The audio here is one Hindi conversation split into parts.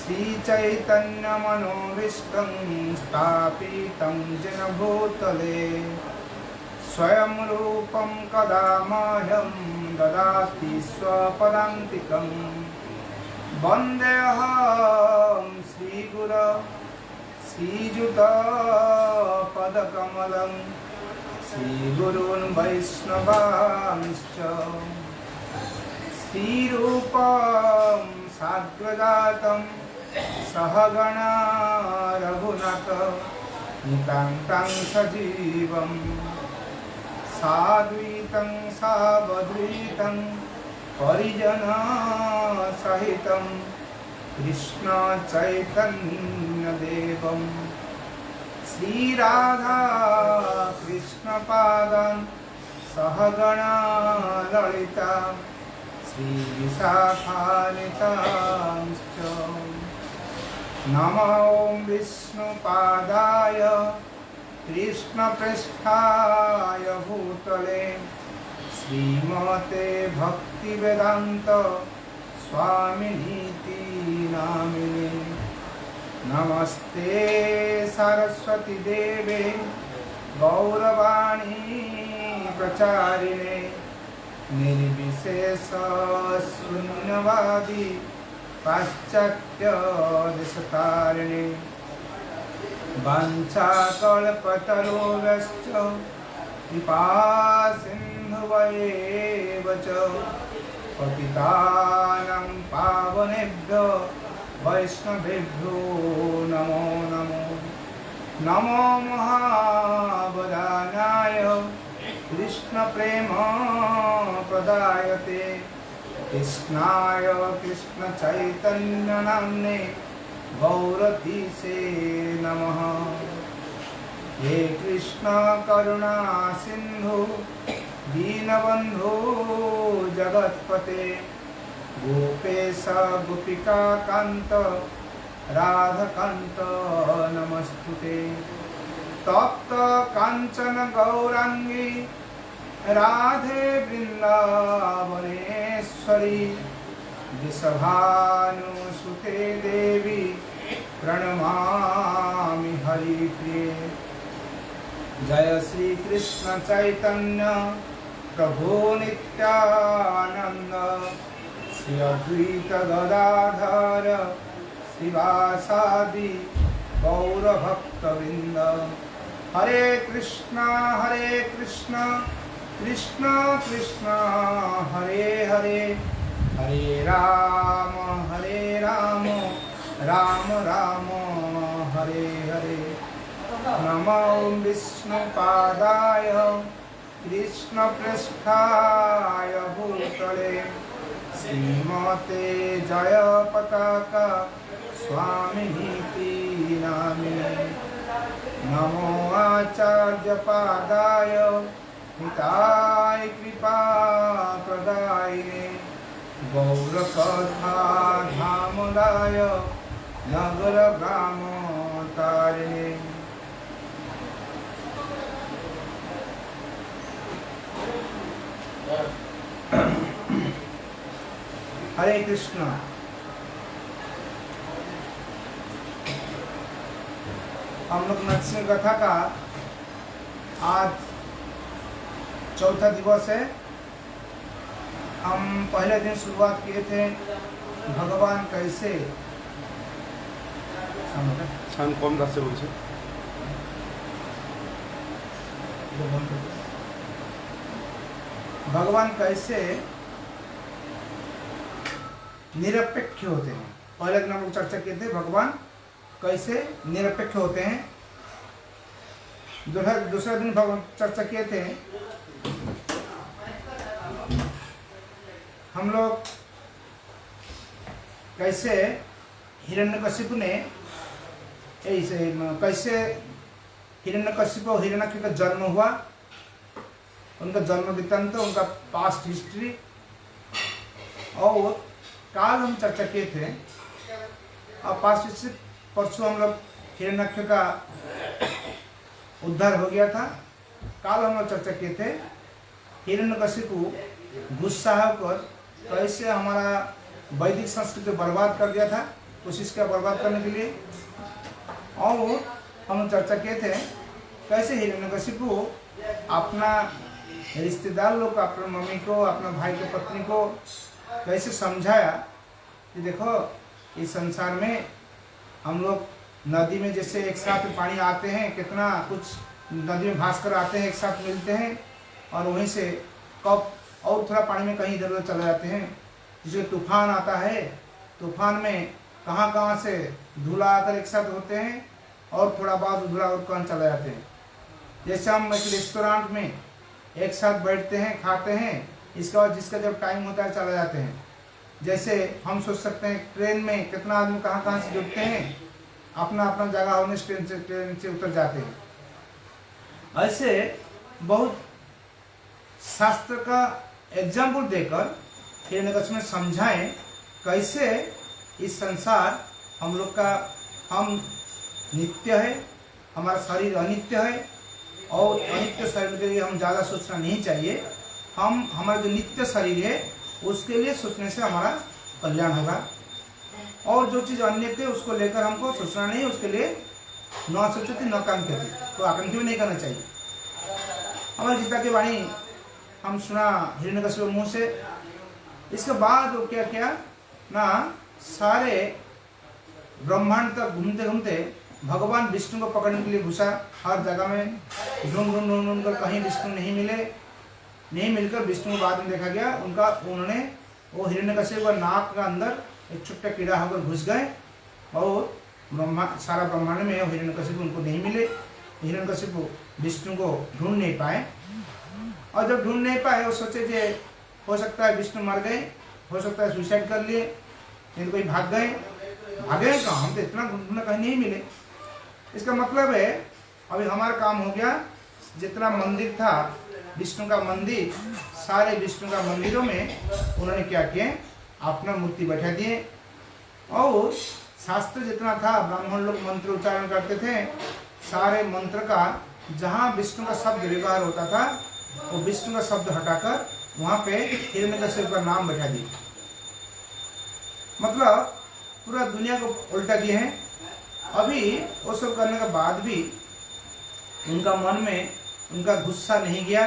श्रीचैतन्यमनोभीष्टं स्थापितं येन भूतले स्वयं रूपं कदा मह्यं ददाति स्वपदान्तिकं वन्देऽहं श्रीगुरो श्रीयुतपदकमलं श्रीगुरून् वैष्णवांश्च श्रीरूपं साग्रजातं सहगणा रघुनाथ नितान्तं सजीवं साद्वैतं सावधूतं परिजनसहितं कृष्ण चैतन्यदेवं श्रीराधा कृष्णपादान् सहगणा ललिता श्रीविशाखान्वितांश्च नमो विष्णुपादाय कृष्णप्रेष्ठाय भूतले श्रीमते भक्तिवेदान्त स्वामिनीति नामिने नमस्ते सरस्वती देवे गौरवाणी प्रचारिणे निर्विशेष शून्यवादी पाश्चात्य देशतारिणे वाञ्छाकल्पतरुभ्यश्च कृपा सिन्धुभ्येव च पतितानां पावनेभ्यो वैष्णवेभ्यो नमो नमो नमो महावदानाय कृष्णप्रेम प्रदायते कृष्णाय कृष्णचैतन्यनाम्ने गौरतीसे नमः हे कृष्ण करुणा सिंधु दीनबंधु जगत्पते गोपेश गोपिका कांत राधाकांत नमस्तुते तप्त कांचन गौरांगी राधे वृंदावनेश्वरी वृषभानुसुते देवी प्रणमामि हरिप्रिये जय श्री कृष्ण चैतन्य प्रभु नित्यानंद श्री अद्वैत गदाधर श्रीवासादि गौरभक्तवृंद हरे कृष्ण कृष्ण कृष्ण हरे हरे हरे राम राम राम हरे हरे नमो विष्णुपादाय कृष्णप्रेष्ठाय भूतले श्रीमते जय पताका स्वामिनीति नामिने नमो आचार्यपादाय हिताय कृपा प्रदायिने गौरकथा धामदाय नगर ग्राम तारिणे हरे कृष्ण। हम लोग नरसिंह कथा का आज चौथा दिवस है। हम पहले दिन शुरुआत किए थे भगवान कैसे कौन से बोलছে भगवान कैसे निरपेक्ष होते हैं। पहले दिन हम लोग चर्चा किए थे भगवान कैसे निरपेक्ष होते हैं। दूसरा दिन भगवान चर्चा किए थे हम लोग कैसे हिरण्यकशिपु ने कैसे हिरण्यकशिपु और हिरण्यक्ष का जन्म हुआ, उनका जन्म वृत्तांत, उनका पास्ट हिस्ट्री। और काल हम चर्चा किए थे और पास्ट हिस्ट्री परसों हम लोग हिरण्यक्ष का उद्धार हो गया था। काल हम लोग चर्चा किए थे हिरण्यकशिपु गुस्सा होकर कैसे हमारा वैदिक संस्कृति बर्बाद कर दिया था। कोशिश किया बर्बाद करने के लिए। और हम चर्चा किए थे कैसे हिरण्यकशिपु अपना रिश्तेदार लोग को, अपने मम्मी को, अपना भाई के पत्नी को कैसे समझाया कि देखो इस संसार में हम लोग नदी में जैसे एक साथ पानी आते हैं, कितना कुछ नदी में भास कर आते हैं, एक साथ मिलते हैं और वहीं से कब और थोड़ा पानी में कहीं इधर उधर चले जाते हैं। जैसे तूफान आता है, तूफान में कहाँ कहाँ से धूला आकर एक साथ होते हैं और थोड़ा बाद धूला और कहाँ चले जाते हैं। जैसे हम एक रेस्टोरेंट में एक साथ बैठते हैं, खाते हैं, इसके बाद जिसका जब टाइम होता है चले जाते हैं। जैसे हम सोच सकते हैं ट्रेन में कितना आदमी कहाँ कहाँ से जुड़ते हैं, अपना अपना जगह होने ट्रेन से उतर जाते हैं। ऐसे बहुत शास्त्र का एग्जाम्पल देकर हिरण्यकश्यप में समझाएं कैसे इस संसार हम लोग का, हम नित्य है, हमारा शरीर अनित्य है और अनित्य शरीर के लिए हम ज़्यादा सोचना नहीं चाहिए। हम हमारा जो नित्य शरीर है उसके लिए सोचने से हमारा कल्याण होगा और जो चीज़ अनित्य है उसको लेकर हमको सोचना नहीं, उसके लिए न सोचती न काम करती, तो आकांक्षा भी नहीं करना चाहिए। हमारे गीता की वाणी हम सुना हिरण्यकश्यप मुँह से। इसके बाद वो क्या किया ना, सारे ब्रह्मांड तक घूमते घूमते भगवान विष्णु को पकड़ने के लिए घुसा। हर जगह में ढूंढ कर कहीं विष्णु नहीं मिले, नहीं मिलकर विष्णु को बाद में देखा गया उन्होंने वो हिरण्यकश्यप का नाक का अंदर एक छोटा कीड़ा होकर घुस गए और सारा ब्रह्मांड में हिरण्यकश्यप उनको नहीं मिले। हिरण्यकश्यप विष्णु को ढूंढ नहीं पाए और जब ढूंढ नहीं पाए वो सोचे कि हो सकता है विष्णु मर गए, हो सकता है सुसाइड कर लिए, नहीं कोई भाग गए कहाँ, हम तो इतना ढूंढना कहीं नहीं मिले। इसका मतलब है अभी हमारा काम हो गया, जितना मंदिर था विष्णु का मंदिर, सारे विष्णु का मंदिरों में उन्होंने क्या किए, अपना मूर्ति बैठा दिए और शास्त्र जितना था ब्राह्मण लोग मंत्र उच्चारण करते थे, सारे मंत्र का जहाँ विष्णु का शब्द व्यवहार होता था वो विष्णु का शब्द हटाकर वहाँ पे हिरण्यकश्यप का नाम बैठा दिए। मतलब पूरा दुनिया को उल्टा दिए हैं। अभी वो सब करने के बाद भी उनका मन में उनका गुस्सा नहीं गया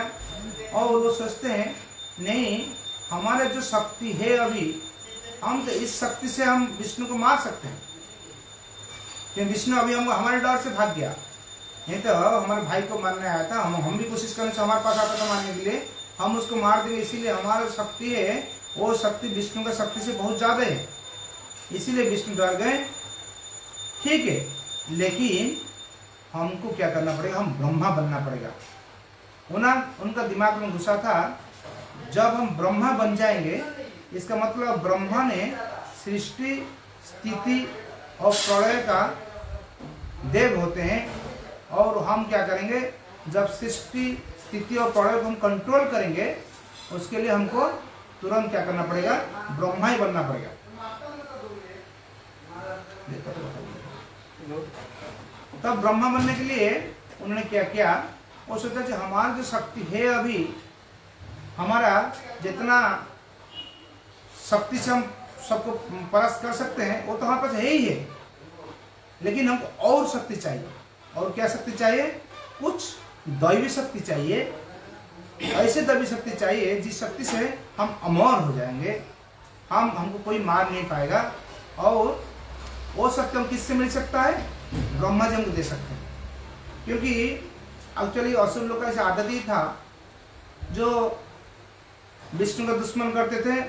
और वो सोचते हैं नहीं, हमारे जो शक्ति है अभी, हम तो इस शक्ति से हम विष्णु को मार सकते हैं, क्योंकि विष्णु अभी हम हमारे डर से भाग गया। नहीं तो हमारे भाई को मारने आया था, हम भी कोशिश करने से हमारे पास आता था मारने के लिए, हम उसको मार देंगे। इसीलिए हमारा शक्ति है वो शक्ति विष्णु का शक्ति से बहुत ज़्यादा है, इसीलिए विष्णु डर गए। ठीक है, लेकिन हमको क्या करना पड़ेगा, हम ब्रह्मा बनना पड़ेगा। उनका दिमाग में घुसा था जब हम ब्रह्मा बन जाएंगे, इसका मतलब ब्रह्मा ने सृष्टि स्थिति और प्रलय का देव होते हैं और हम क्या करेंगे, जब सृष्टि स्थिति और प्रलय को हम कंट्रोल करेंगे उसके लिए हमको तुरंत क्या करना पड़ेगा, ब्रह्मा ही बनना पड़ेगा। तब ब्रह्मा बनने के लिए उन्होंने क्या किया, वो सोचा कि हमारी जो शक्ति है अभी, हमारा जितना शक्ति से हम सबको परास्त कर सकते हैं वो तो हमारे पास है ही है, लेकिन हमको और शक्ति चाहिए। और क्या शक्ति चाहिए, कुछ दैवी शक्ति चाहिए, ऐसे दैवी शक्ति चाहिए जिस शक्ति से हम अमर हो जाएंगे, हमको कोई मार नहीं पाएगा। और वो शक्ति हम किससे मिल सकता है, ब्रह्मा जी हमको दे सकते हैं। क्योंकि एक्चुअली असुर लोग का ऐसा आदत ही था, जो विष्णु का दुश्मन करते थे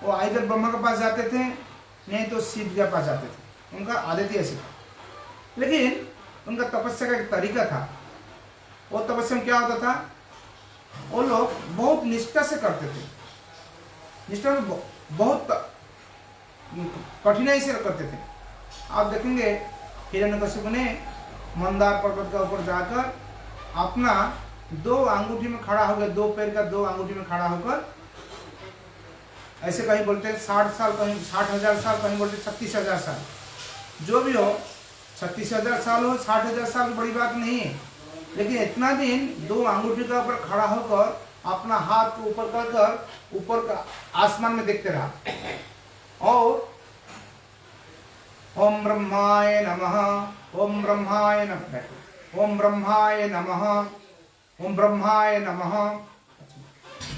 वो आइदर ब्रह्मा के पास जाते थे नहीं तो शिव के पास जाते थे, उनका आदत ही ऐसी था। लेकिन उनका तपस्या का एक तरीका था, वो तपस्या में क्या होता था, वो लोग बहुत निष्ठा से करते थे, निष्ठा में बहुत कठिनाई से करते थे। आप देखेंगे हिरण्यकश्यप ने मंदार पर्वत का ऊपर जाकर अपना 2 अंगूठी में खड़ा होकर, 2 पैर का 2 अंगूठी में खड़ा होकर, ऐसे कहीं बोलते हैं 60 साल, कहीं 60,000 साल, कहीं बोलते हैं 36,000 साल, जो भी हो 36,000 साल हो 60,000 साल बड़ी बात नहीं है, लेकिन इतना दिन 2 अंगूठी के ऊपर खड़ा होकर अपना हाथ को ऊपर कर ऊपर का आसमान में देखते रहा और ओम ब्रह्माय नमः, ओम ब्रह्माय नमः, ओम ब्रह्माय नमः, ओम ब्रह्माय नमः,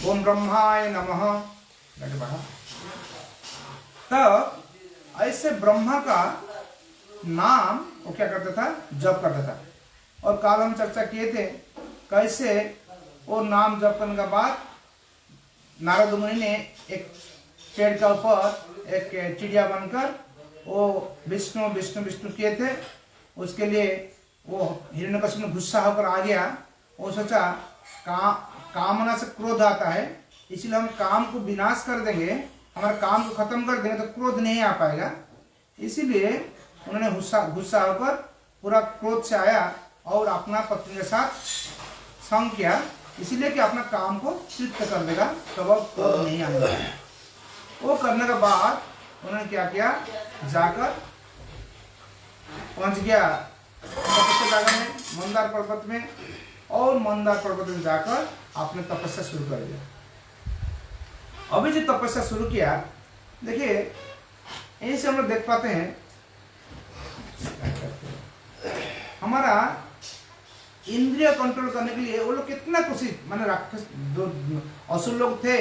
ओम ब्रह्माय नमः। तब ऐसे ब्रह्मा का नाम वो क्या करता था, जप करता था। और कल हम चर्चा किए थे कैसे वो नाम जप करने के बाद नारद मुनि ने एक पेड़ के ऊपर एक चिड़िया बनकर वो विष्णु विष्णु विष्णु किए थे। उसके लिए वो हिरण्यकशिपु में गुस्सा होकर आ गया। वो सोचा कामना से क्रोध आता है, इसलिए हम काम को विनाश कर देंगे, हमारे काम को खत्म कर देंगे तो क्रोध नहीं आ पाएगा। इसीलिए उन्होंने गुस्सा होकर पूरा क्रोध से आया और अपना पत्नी के साथ संग किया, इसीलिए कि अपना काम को तृप्त कर देगा तो वह क्रोध नहीं आएगा। वो करने के बाद उन्होंने क्या किया, जाकर पहुंच गया जगह में मंदार पर्वत में, और मंदार पर्वत में जाकर आपने तपस्या शुरू कर दिया। अभी जो तपस्या शुरू किया, देखिए यहीं से हम लोग देख पाते हैं हमारा इंद्रिय कंट्रोल करने के लिए वो लोग कितना कोशिश, माने राक्षस जो असुर लोग थे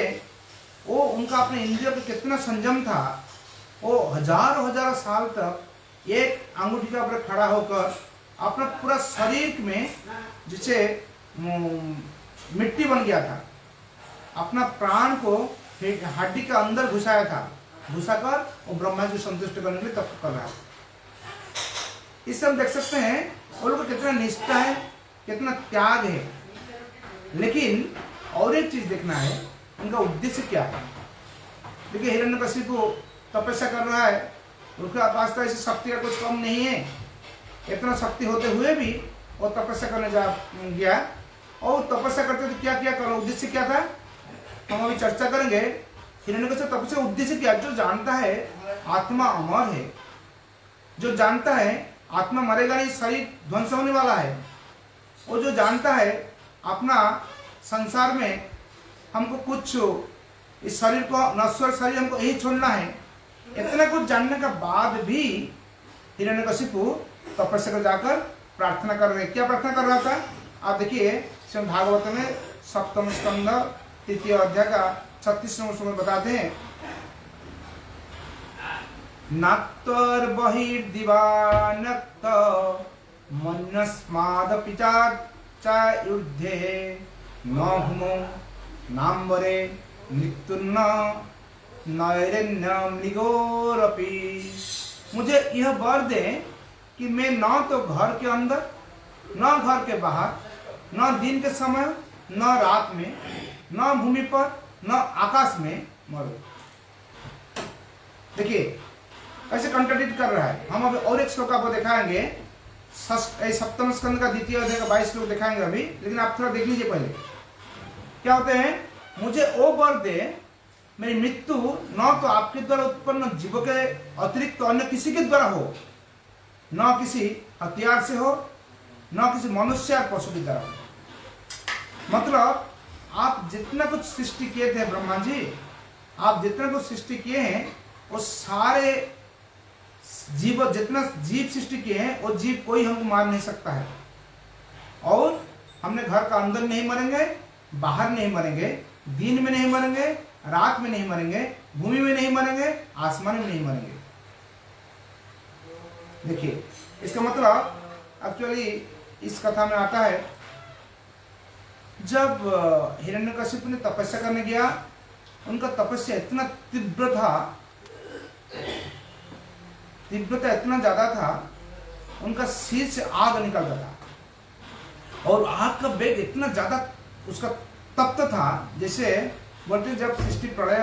वो उनका अपने इंद्रियों पे कितना संयम था। वो हजारों हजारों साल तक एक अंगूठी के ऊपर खड़ा होकर अपना पूरा शरीर में जिसे मिट्टी बन गया था, अपना प्राण को हड्डी के अंदर घुसाया था, घुसाकर वो ब्रह्मा जी संतुष्ट करने के लिए तप कर रहा है। इससे हम देख सकते हैं वो लोग कितना निष्ठा है, कितना त्याग है। लेकिन और एक चीज देखना है, उनका उद्देश्य क्या है। देखिए हिरण्यकशिपु तपस्या कर रहा है, उसके पास तो ऐसी शक्ति का कुछ कम नहीं है। इतना शक्ति होते हुए भी वो तपस्या करने जा गया, और तपस्या करते तो क्या क्या करो, उद्देश्य क्या था हम अभी चर्चा करेंगे। हिरण्यकशिपु तपस्या उद्देश्य क्या, जो जानता है आत्मा अमर है, जो जानता है आत्मा मरेगा नहीं, शरीर ध्वंस होने वाला है, वो जो जानता है अपना संसार में हमको कुछ इस शरीर को नश्वर शरीर हमको यही छोड़ना है, इतना कुछ जानने के बाद भी हिरण्यकशिपु तपस्या को जाकर प्रार्थना कर रहे। क्या प्रार्थना कर रहा था आप देखिए, श्रीमद् भागवत में सप्तम स्कंद 3 अध्याय का 36वां श्लोक बताते हैं, नात्तर बहिर्दिवानक्त मन्यस्मादपि चायुध्ये न हुमो नाम्बरे मृत्युर्न नैरण्यम निगोरपि। मुझे यह वर दे कि मैं न तो घर के अंदर, न घर के बाहर, न दिन के समय, न रात में, न भूमि पर, न आकाश में मरूं। देखिए कैसे कंट्राडिक्ट कर रहा है। हम अभी और एक श्लोक आपको दिखाएंगे, सप्तम स्कंद का 2 अध्याय का 22 श्लोक दिखाएंगे अभी, लेकिन आप थोड़ा देख लीजिए पहले क्या होते हैं। मुझे वो वर दे, मेरी मृत्यु न तो आपके द्वारा उत्पन्न जीवों के अतिरिक्त तो अन्य किसी के द्वारा हो, न किसी हथियार से हो, न किसी मनुष्य और पशु के द्वारा हो। मतलब आप जितना कुछ सृष्टि किए थे ब्रह्मा जी, आप जितना कुछ सृष्टि किए हैं वो सारे जीव, जितना जीव सृष्टि किए हैं वो जीव कोई हमको मार नहीं सकता है। और हमने घर का अंदर नहीं मरेंगे, बाहर नहीं मरेंगे, दिन में नहीं मरेंगे, रात में नहीं मरेंगे, भूमि में नहीं मरेंगे, आसमान में नहीं मरेंगे। देखिए इसका मतलब एक्चुअली इस कथा में आता है, जब हिरण्यकशिपु ने तपस्या करने गया, उनका तपस्या इतना तीव्र था, तीव्रता इतना ज्यादा था, उनका सिर से आग निकलता था, और आग का वेग इतना ज्यादा उसका तप्त था, जैसे बोलते जब सृष्टि प्रलय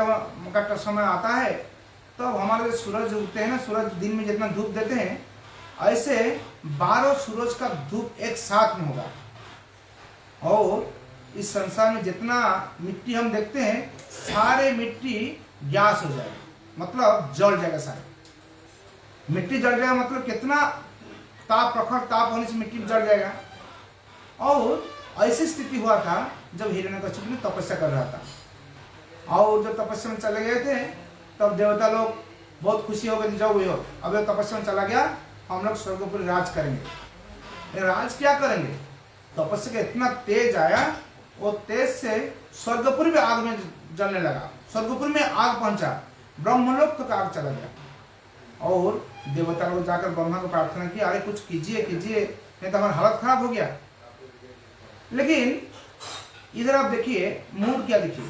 का समय आता है तब हमारे सूरज उगते हैं ना, सूरज दिन में जितना धूप देते हैं, ऐसे 12 सूरज का धूप एक साथ में होगा, और इस संसार में जितना मिट्टी हम देखते हैं सारे मिट्टी गैस हो जाएगा, मतलब जल जाएगा। सारे मिट्टी जल जाएगा, मतलब कितना ताप, प्रखर ताप होने से मिट्टी जल जाएगा। और ऐसी स्थिति हुआ था जब हिरण्यकशिपु ने तपस्या कर रहा था, और जब तपस्या में चले गए थे तब देवता लोग बहुत खुशी हो गई, जाओ हो अब ये तपस्या में चला गया, हम लोग स्वर्गपुरी राज करेंगे। ये राज क्या करेंगे? तपस्या का इतना तेज आया, वो तेज से स्वर्गपुरी में आग में जलने लगा, स्वर्गपुरी में आग पहुंचा, ब्रह्मलोक तक आग चला गया। और देवता लोग जाकर ब्रह्मा को प्रार्थना की, अरे कुछ कीजिए कीजिए, नहीं तो हमारा हालत खराब हो गया। लेकिन इधर आप देखिए मूड क्या, देखिए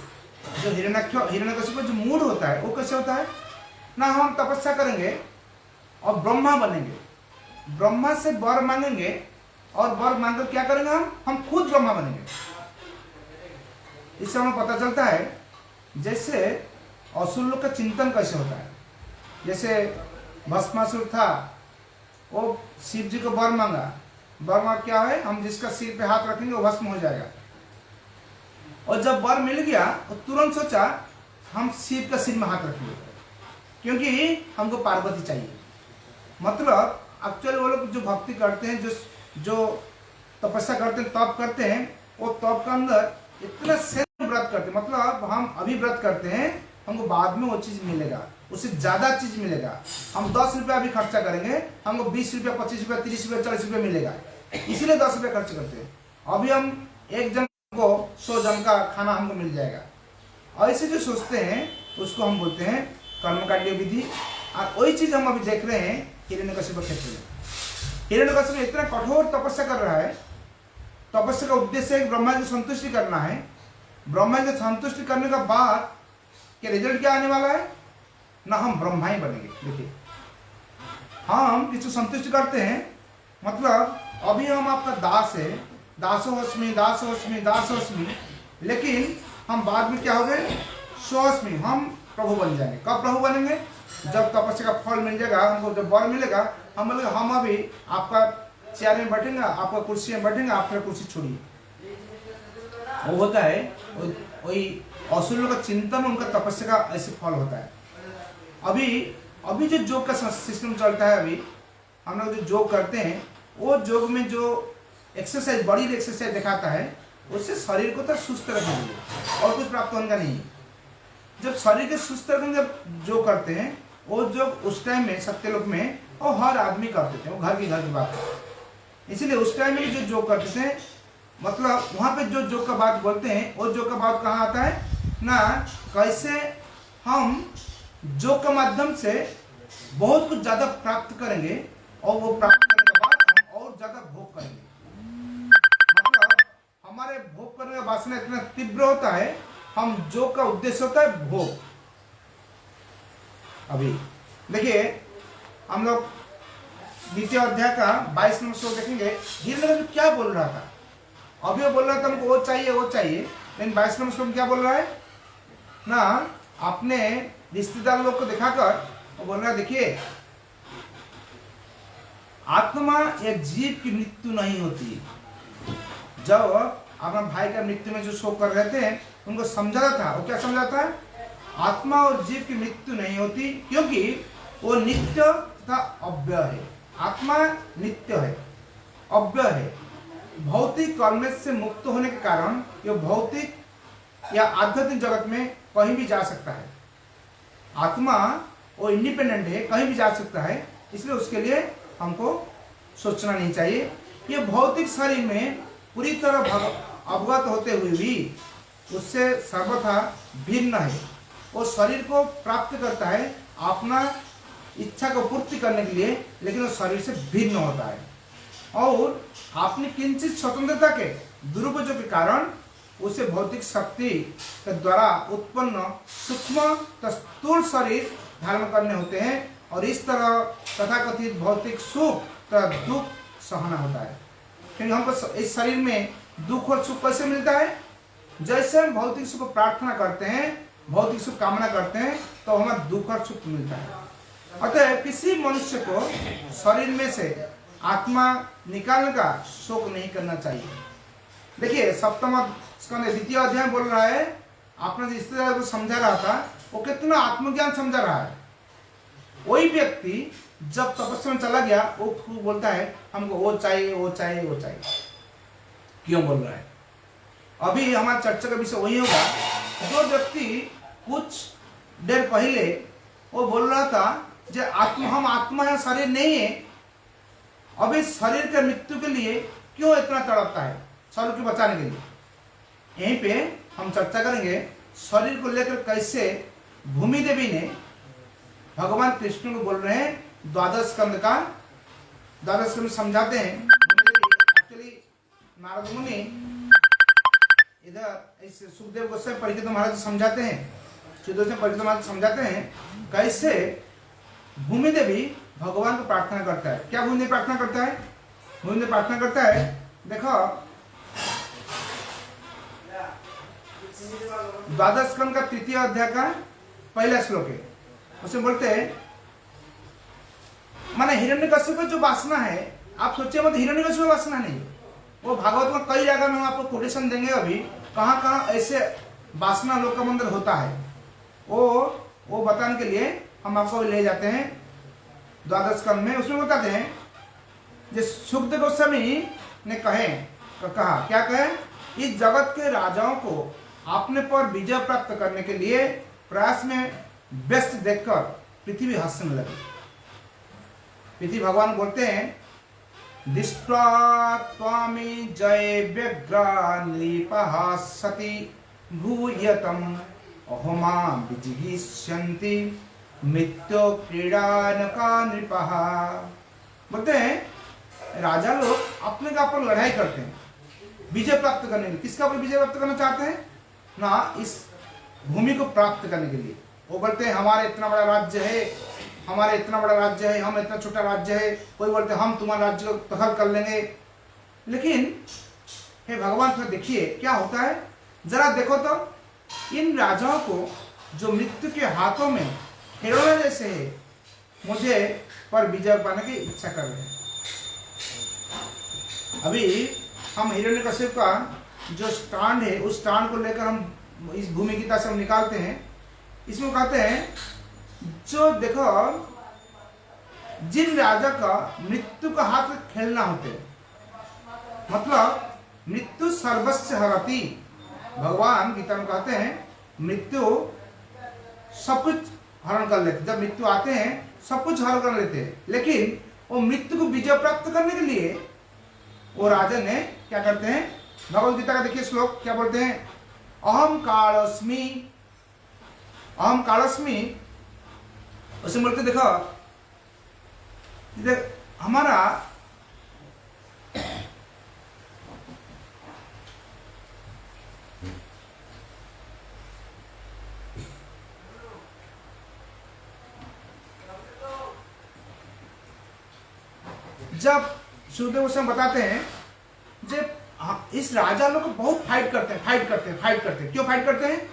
जो हिरण्यकशिपु जो मूड होता है वो कैसे होता है ना, हम तपस्या करेंगे और ब्रह्मा बनेंगे, ब्रह्मा से वर मांगेंगे और वर मांगकर क्या करेंगे, हम खुद ब्रह्मा बनेंगे। इससे हमें पता चलता है जैसे असुर लोग का चिंतन कैसे होता है। जैसे भस्मासुर था, वो शिव जी को वर मांगा, वर मांग क्या है, हम जिसका सिर पे हाथ रखेंगे वो भस्म हो जाएगा। और जब वर मिल गया तो तुरंत सोचा हम शिव का सिर में हाथ रखेंगे, क्योंकि हमको पार्वती चाहिए। मतलब एक्चुअली वो लोग जो भक्ति करते हैं, जो तपस्या करते हैं, तप करते हैं, वो तप के अंदर इतना से व्रत करते हैं, मतलब हम अभी व्रत करते हैं, हमको बाद में वो चीज मिलेगा, उससे ज्यादा चीज मिलेगा। हम 10 रुपया अभी खर्चा करेंगे, हमको 20 रुपया, 25 रुपया, 30 रुपया, 40 रुपया मिलेगा, इसीलिए 10 रुपया खर्च करते हैं। अभी हम एक जन को 100 जन का खाना हमको मिल जाएगा। और ऐसे जो सोचते हैं उसको हम बोलते हैं कर्मकांडीय विधि। और वही चीज हम अभी देख रहे हैं हिरण्यकशिपु क्षेत्र में। हिरण्यकशिपु इतना कठोर तपस्या कर रहा है, तपस्या का उद्देश्य है ब्रह्मा जी को संतुष्टि करना है। ब्रह्मा जी को संतुष्टि करने का बाद क्या रिजल्ट क्या आने वाला है ना, हम ब्रह्मा ही बनेंगे। देखिए हम किसी संतुष्ट करते हैं, मतलब अभी हम आपका दास है, दासोस्मि दासोस्मि दासोस्मि, लेकिन हम बाद में क्या हो गए, सोस्मि, हम प्रभु बन जाएंगे। कब प्रभु बनेंगे, जब तपस्या का फल मिल जाएगा, हमको जब वर मिलेगा, हम बोलेंगे हम अभी आपका चेयर में बैठेंगे, आपका कुर्सी में बैठेंगे, आप फिर कुर्सी छोड़िए। वो होता है वही असुरों का चिंतन, उनका तपस्या का ऐसे फल होता है। अभी जो योग का सिस्टम चलता है, अभी हम लोग जो योग करते हैं, वो योग में जो एक्सरसाइज, बड़ी एक्सरसाइज दिखाता है, उससे शरीर को तो सुस्त रखेंगे और कुछ प्राप्त होने का नहीं है। जब शरीर के सुस्त रखेंगे, जब जो करते हैं वो जो उस टाइम में सत्यलोक में वो हर आदमी करते थे, वो घर की बात है। इसीलिए उस टाइम में जो योग करते थे, मतलब वहाँ पे जो योग का बात बोलते हैं, वो योग का बात कहाँ आता है ना, कैसे हम योग के माध्यम से बहुत कुछ ज्यादा प्राप्त करेंगे और वो प्राप्त करने के बाद हम और ज्यादा भोग करेंगे। मतलब हमारे भोग करने का वासना इतना तीव्र होता है, हम योग का उद्देश्य होता है भोग। अभी देखिए हम लोग द्वितीय अध्याय का 22 नंबर श्लोक देखेंगे। हिरण्यकशिपु क्या बोल रहा था, अभी वो बोल रहा था हमको वो चाहिए वो चाहिए, लेकिन 22 नंबर श्लोक में क्या बोल रहा है ना, अपने रिश्तेदार लोग को दिखाकर वो बोल रहा है, देखिए आत्मा या जीव की मृत्यु नहीं होती। जब अपना भाई का मृत्यु में जो शोक कर रहे थे, उनको समझा था, वो क्या समझा था, आत्मा और जीव की मृत्यु नहीं होती, क्योंकि वो नित्य तथा अव्यय है। आत्मा नित्य है, अव्यय है, भौतिक कर्म से मुक्त होने के कारण ये भौतिक या आध्यात्मिक जगत में कहीं भी जा सकता है। आत्मा वो इंडिपेंडेंट है, कहीं भी जा सकता है, इसलिए उसके लिए हमको सोचना नहीं चाहिए। ये भौतिक शरीर में पूरी तरह अवगत होते हुए भी उससे सर्वथा भिन्न है। वो शरीर को प्राप्त करता है अपना इच्छा को पूर्ति करने के लिए, लेकिन वो शरीर से भिन्न होता है और अपनी किंचित स्वतंत्रता के दुरुपयोग के कारण उसे भौतिक शक्ति के द्वारा उत्पन्न सूक्ष्म स्थूल शरीर धारण करने होते हैं और इस तरह तथाकथित भौतिक सुख तथा दुख सहना होता है। क्योंकि हमको इस शरीर में दुख और सुख कैसे मिलता है, जैसे हम भौतिक सुख को प्रार्थना करते हैं, भौतिक सुख कामना करते हैं, तो हमें दुख और सुख मिलता है। अतः किसी मनुष्य को शरीर में से आत्मा निकालने का शोक नहीं करना चाहिए। देखिए सप्तम स्कंद द्वितीय अध्याय बोल रहा है, आपने रिश्तेदार को समझा रहा था, वो कितना आत्मज्ञान समझा रहा है। वही व्यक्ति जब तपस्या में चला गया, वो बोलता है हमको वो चाहिए वो चाहिए वो चाहिए। क्यों बोल रहा है, अभी हमारा चर्चा का विषय वही होगा। जो व्यक्ति कुछ देर पहले वो बोल रहा था जो आत्मा, हम आत्मा है, शरीर नहीं है। अब इस शरीर के मृत्यु के लिए क्यों इतना तड़पता है, शरीर को बचाने के लिए। यहीं पे हम चर्चा करेंगे शरीर को लेकर कैसे भूमि देवी ने भगवान कृष्ण को बोल रहे हैं द्वादश स्कंद समझाते हैं। एक्चुअली नारद मुनि इधर इस सुखदेव गोस्वामी परीक्षित महाराज समझाते हैं, सुखदेव गोस्वामी परीक्षित महाराज समझाते हैं कैसे भूमि देवी भगवान को प्रार्थना करता है। क्या भूमि देवी प्रार्थना करता है? भूमि देवी प्रार्थना करता है, देखो द्वादश स्कंद का 3य अध्याय का पहला श्लोक है। उसमें बोलते हैं, माने हिरण्यकश्यप जो वासना है, आप सोचिए मत हिरण्यकश्यप वासना नहीं, वो भागवत में कई जगह में हम आपको कोटेशन देंगे अभी कहाँ कहाँ ऐसे वासना लोक का मंदिर होता है, वो बताने के लिए हम आपको ले जाते हैं द्वादश स्कंद में। उसमें बताते हैं जो सुखदेव गोस्वामी ने कहा क्या कहे, इस जगत के राजाओं को अपने पर विजय प्राप्त करने के लिए प्रयास में व्यस्त देखकर पृथ्वी हंसने लगी। पृथ्वी भगवान बोलते हैं, दृष्ट्वा त्वामि जय व्यग्रान्लिपः सति भूयतम अहोमा विजिगीष्यन्ति मृत्यो क्रीडानका नृपः। बोलते हैं राजा लोग अपने का पर लड़ाई करते हैं विजय प्राप्त करने के लिए। किसका पर विजय प्राप्त करना चाहते हैं ना, इस भूमि को प्राप्त करने के लिए। वो बोलते हैं हमारे इतना बड़ा राज्य है, हमारे इतना बड़ा राज्य है, हम इतना छोटा राज्य है। कोई बोलते हैं हम तुम्हारा राज्य को दखल कर लेंगे। लेकिन हे भगवान थोड़ा देखिए क्या होता है, जरा देखो तो इन राजाओं को जो मृत्यु के हाथों में हिरोना जैसे है, मुझे पर विजय पाने की इच्छा कर रहे हैं। अभी हम हिरण्यकश्यप का जो स्टैंड है, उस स्टैंड को लेकर हम इस भूमि गीता से हम निकालते हैं। इसमें कहते हैं जो देखो जिन राजा का मृत्यु का हाथ खेलना होते, मतलब मृत्यु सर्वस्व हरति। भगवान गीता में कहते हैं मृत्यु सब कुछ हरण कर लेते, जब मृत्यु आते हैं सब कुछ हरण कर लेते हैं। लेकिन वो मृत्यु को विजय प्राप्त करने के लिए वो राजा ने क्या करते हैं, भगवद गीता का देखिए श्लोक क्या बोलते हैं, अहम कालस्मी। उसे बोलते देखो हमारा जब सुखदेव गोस्वामी बताते हैं जब इस राजा लोग बहुत फाइट करते हैं। क्यों फाइट करते हैं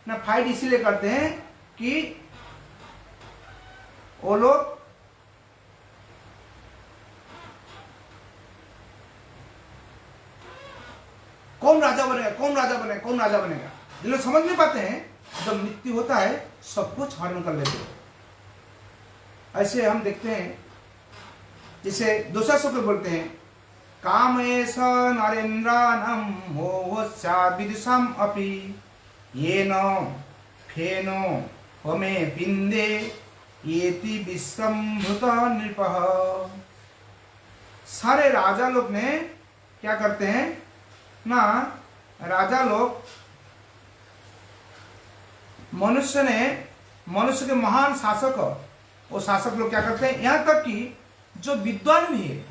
ना, फाइट इसीलिए करते हैं कि वो लोग कौन राजा बनेगा। ये लोग समझ नहीं पाते हैं, जब मृत्यु होता है सब कुछ हरण कर लेते हैं। ऐसे हम देखते हैं जिसे दूसरा सूत्र बोलते हैं, कामेश नरेन्द्राणं मोहस्याद्विदुषाम् अपि येन फेनो होमे पिंडे येति विश्वम्भृत नृपः। सारे राजा लोग ने क्या करते हैं ना, राजा लोग मनुष्य के महान शासक, वो शासक लोग क्या करते हैं, यहाँ तक कि जो विद्वान भी है,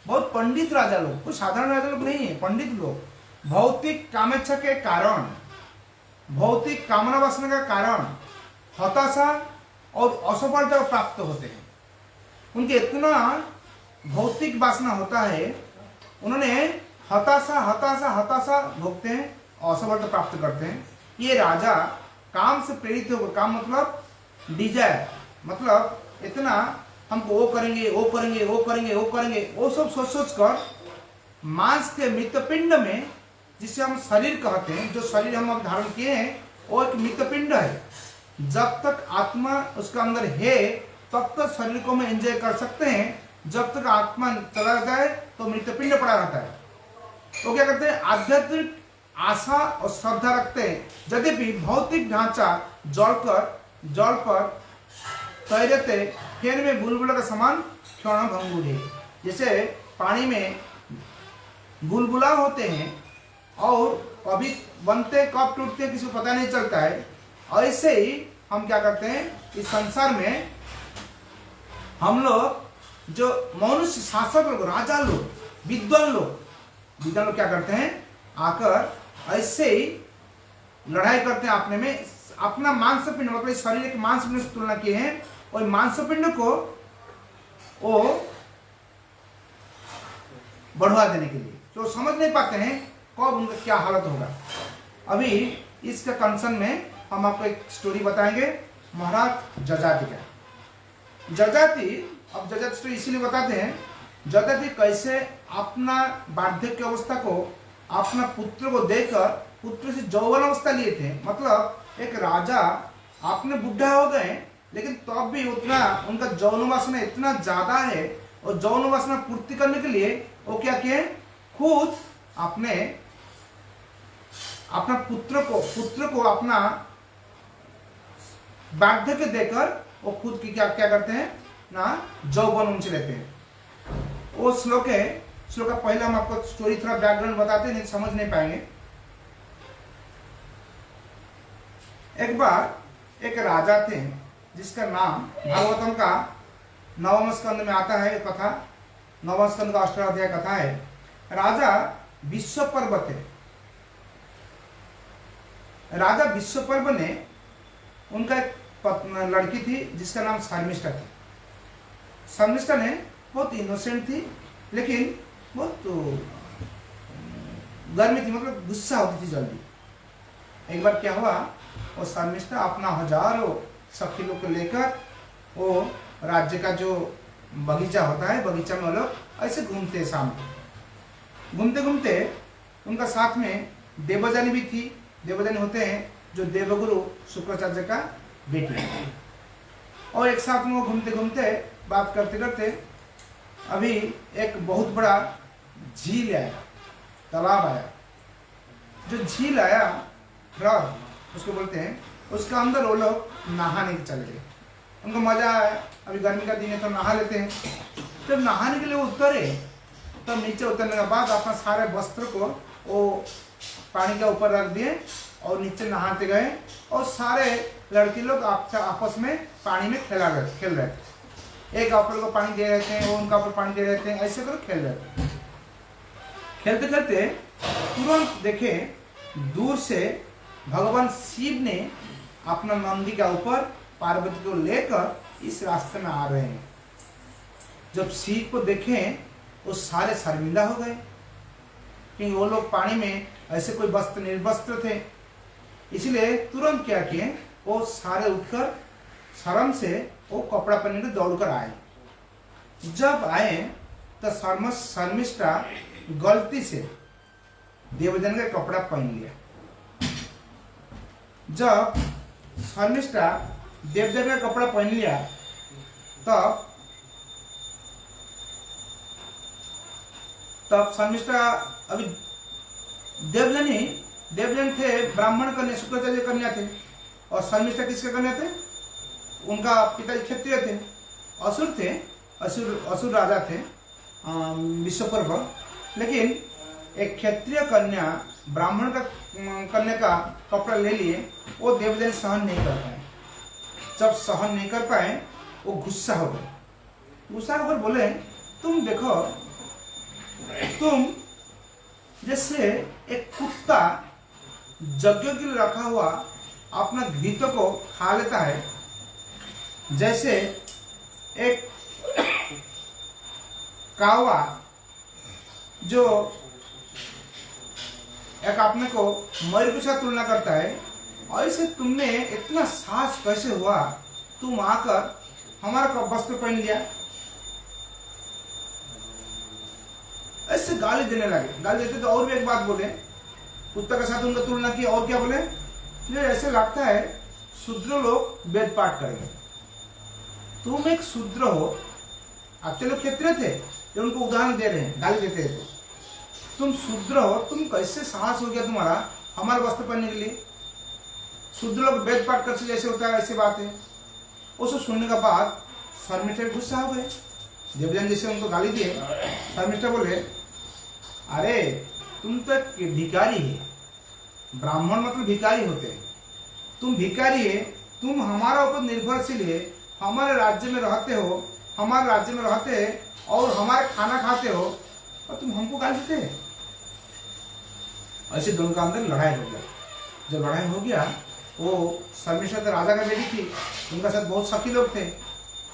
बहुत पंडित राजा लोग, कुछ साधारण राजा लोग नहीं है, पंडित लोग भौतिक कामेच्छा के कारण, भौतिक कामना वासना के कारण हताशा और असफलता प्राप्त होते हैं। उनके इतना भौतिक वासना होता है, उन्होंने हताशा भोगते हैं, असफलता प्राप्त करते हैं। ये राजा काम से प्रेरित होकर, काम मतलब डिजायर, मतलब इतना हमको वो करेंगे, वो सब सोच कर मांस के मृतपिंड में, जिसे हम शरीर कहते हैं, जो शरीर हम अब धारण किए हैं वो एक मृतपिंड है। जब तक आत्मा उसका अंदर है तब तक शरीर को हम एंजॉय कर सकते हैं, जब तक आत्मा चला जाता है तो मृतपिंड पड़ा रहता है। तो क्या करते हैं, आध्यात्मिक आशा और श्रद्धा रखते हैं, यद्यपि भौतिक ढांचा जल पर तैरते फेन में बुलबुला का समान क्षण भंगुर है। जैसे पानी में बुलबुला होते हैं और कभी बनते कब टूटते किसी को पता नहीं चलता है, ऐसे ही हम क्या करते हैं इस संसार में हम लोग जो मनुष्य शासक लोग, राजा लोग, विद्वान लोग क्या करते हैं आकर ऐसे ही लड़ाई करते हैं अपने में। अपना मांसपिंड मतलब शरीर के मांसपिंड से तुलना किए हैं और मांसपिंड को वो बढ़वा देने के लिए, तो समझ नहीं पाते हैं कब उनका क्या हालत होगा। अभी इसके कंसर्न में हम आपको एक स्टोरी बताएंगे महाराज जजाति का। जजाति, अब जजाति स्टोरी इसीलिए बताते हैं, जजाति कैसे अपना वार्धक्य अवस्था को अपना पुत्र को देकर पुत्र से यौवन अवस्था लिए थे। मतलब एक राजा अपने बुढ़ा हो गए लेकिन तब भी उतना उनका यौन वासना इतना ज्यादा है और यौन वासना पूर्ति करने के लिए वो क्या किए, खुद अपना पुत्र को अपना वार्धक्य देकर वो खुद की क्या करते हैं ना यौवन उनसे लेते हैं। वो श्लोक का पहला हम आपको स्टोरी थोड़ा बैकग्राउंड बताते हैं, नहीं समझ नहीं पाएंगे। एक बार एक राजा थे जिसका नाम भागवतम का 9वें स्कंद में आता है कथा, 9वें स्कंद का 8वां अध्याय कथा है। राजा विश्वपर्व थे। राजा विश्वपर्व ने उनका एक लड़की थी जिसका नाम शर्मिष्ठा थी। शर्मिष्ठा ने बहुत इनोसेंट थी लेकिन बहुत गर्मी थी, मतलब गुस्सा होती थी जल्दी। एक बार क्या हुआ, वो शर्मिष्ठा अपना हजारों सखी लोग को लेकर वो राज्य का जो बगीचा होता है, बगीचा में वो लोग ऐसे घूमते हैं। शाम को घूमते घूमते उनका साथ में देवजानी भी थी। देवजानी होते हैं जो देवगुरु शुक्राचार्य का बेटी है। और एक साथ में वो घूमते घूमते बात करते करते अभी एक बहुत बड़ा झील आया, तालाब आया। जो झील आया ह्रद उसको बोलते हैं, उसका अंदर वो लोग नहाने के चले गए। उनको मजा आया, अभी गर्मी का दिन है तो नहा लेते हैं। जब नहाने के लिए वो उतरे तब नीचे उतरने के बाद अपना सारे वस्त्र को वो पानी के ऊपर रख दिए और नीचे नहाते गए और सारे लड़के लोग आपस में पानी में खेल रहे थे। एक अपर को पानी दे रहे थे, वो उनका ऊपर पानी दे रहे थे, ऐसे कर खेल रहे थे। खेलते खेलते तुरंत देखे दूर से भगवान शिव ने अपना नंदी के ऊपर पार्वती को लेकर इस रास्ते में आ रहे हैं। जब शिव को देखें वो सारे शर्मिंदा हो गए क्योंकि वो लोग पानी में ऐसे कोई वस्त्र निर्वस्त्र थे। इसलिए तुरंत क्या किए, वो सारे उठकर शर्म से वो कपड़ा पहनने के दौड़कर आए। जब आए तो शर्मिष्ठा गलती से देवजन का कपड़ा पहन लिया। जब शर्मिष्ठा देवजन का कपड़ा पहन लिया तब शर्मिष्ठा अभी देवजन थे, ब्राह्मण कन्या शुक्राचार्य कन्या थे और शर्मिष्ठा किसके कन्या थे, उनका पिता क्षत्रिय थे, असुर थे, असुर राजा थे विश्वपर्व। लेकिन एक क्षत्रिय कन्या ब्राह्मण का कन्या का कपड़ा ले लिए, वो देवजन सहन नहीं कर पाए। जब सहन नहीं कर पाए वो गुस्सा हो गए। गुस्सा होकर बोले, तुम देखो, तुम जैसे एक कुत्ता यज्ञ के लिए रखा हुआ अपना घृत को खा लेता है, जैसे एक कावा जो एक अपने को मयूर के साथ तुलना करता है, ऐसे तुमने इतना साहस कैसे हुआ, तुम आकर हमारा वस्त्र पहन लिया। ऐसे गाली देने लगे। गाली देते तो और भी एक बात बोले, कुत्ता के साथ उनका तुलना की। और क्या बोले, मुझे ऐसे लगता है शूद्र लोग वेद पाठ करेंगे, तुम एक शूद्र हो। आपके लोग क्षत्रिय थे जो उनको उदाहरण दे रहे हैं, गाली देते हैं। तो तुम शूद्र हो, तुम कैसे साहस हो गया तुम्हारा हमारे वस्त्र पहनने के लिए। शूद्र लोग वेद पाठ करते जैसे होता है ऐसी बात है। वो सब सुनने के बाद शर्मिष्ठा गुस्सा हो गए। देवयानी जैसे उनको गाली दिए, शर्मिष्ठा बोले अरे तुम तो एक भिखारी है, ब्राह्मण मतलब भिखारी होते हैं, तुम भिखारी है, तुम हमारा ऊपर निर्भरशील है, हमारे राज्य में रहते हो, हमारे राज्य में रहते और हमारे खाना खाते हो और तुम हमको गाली देते हैं। ऐसे दोनों का अंदर लड़ाई हो गया। जब लड़ाई हो गया, वो शर्मिष्ठा तो राजा का बेटी थी, उनका साथ बहुत सखी लोग थे,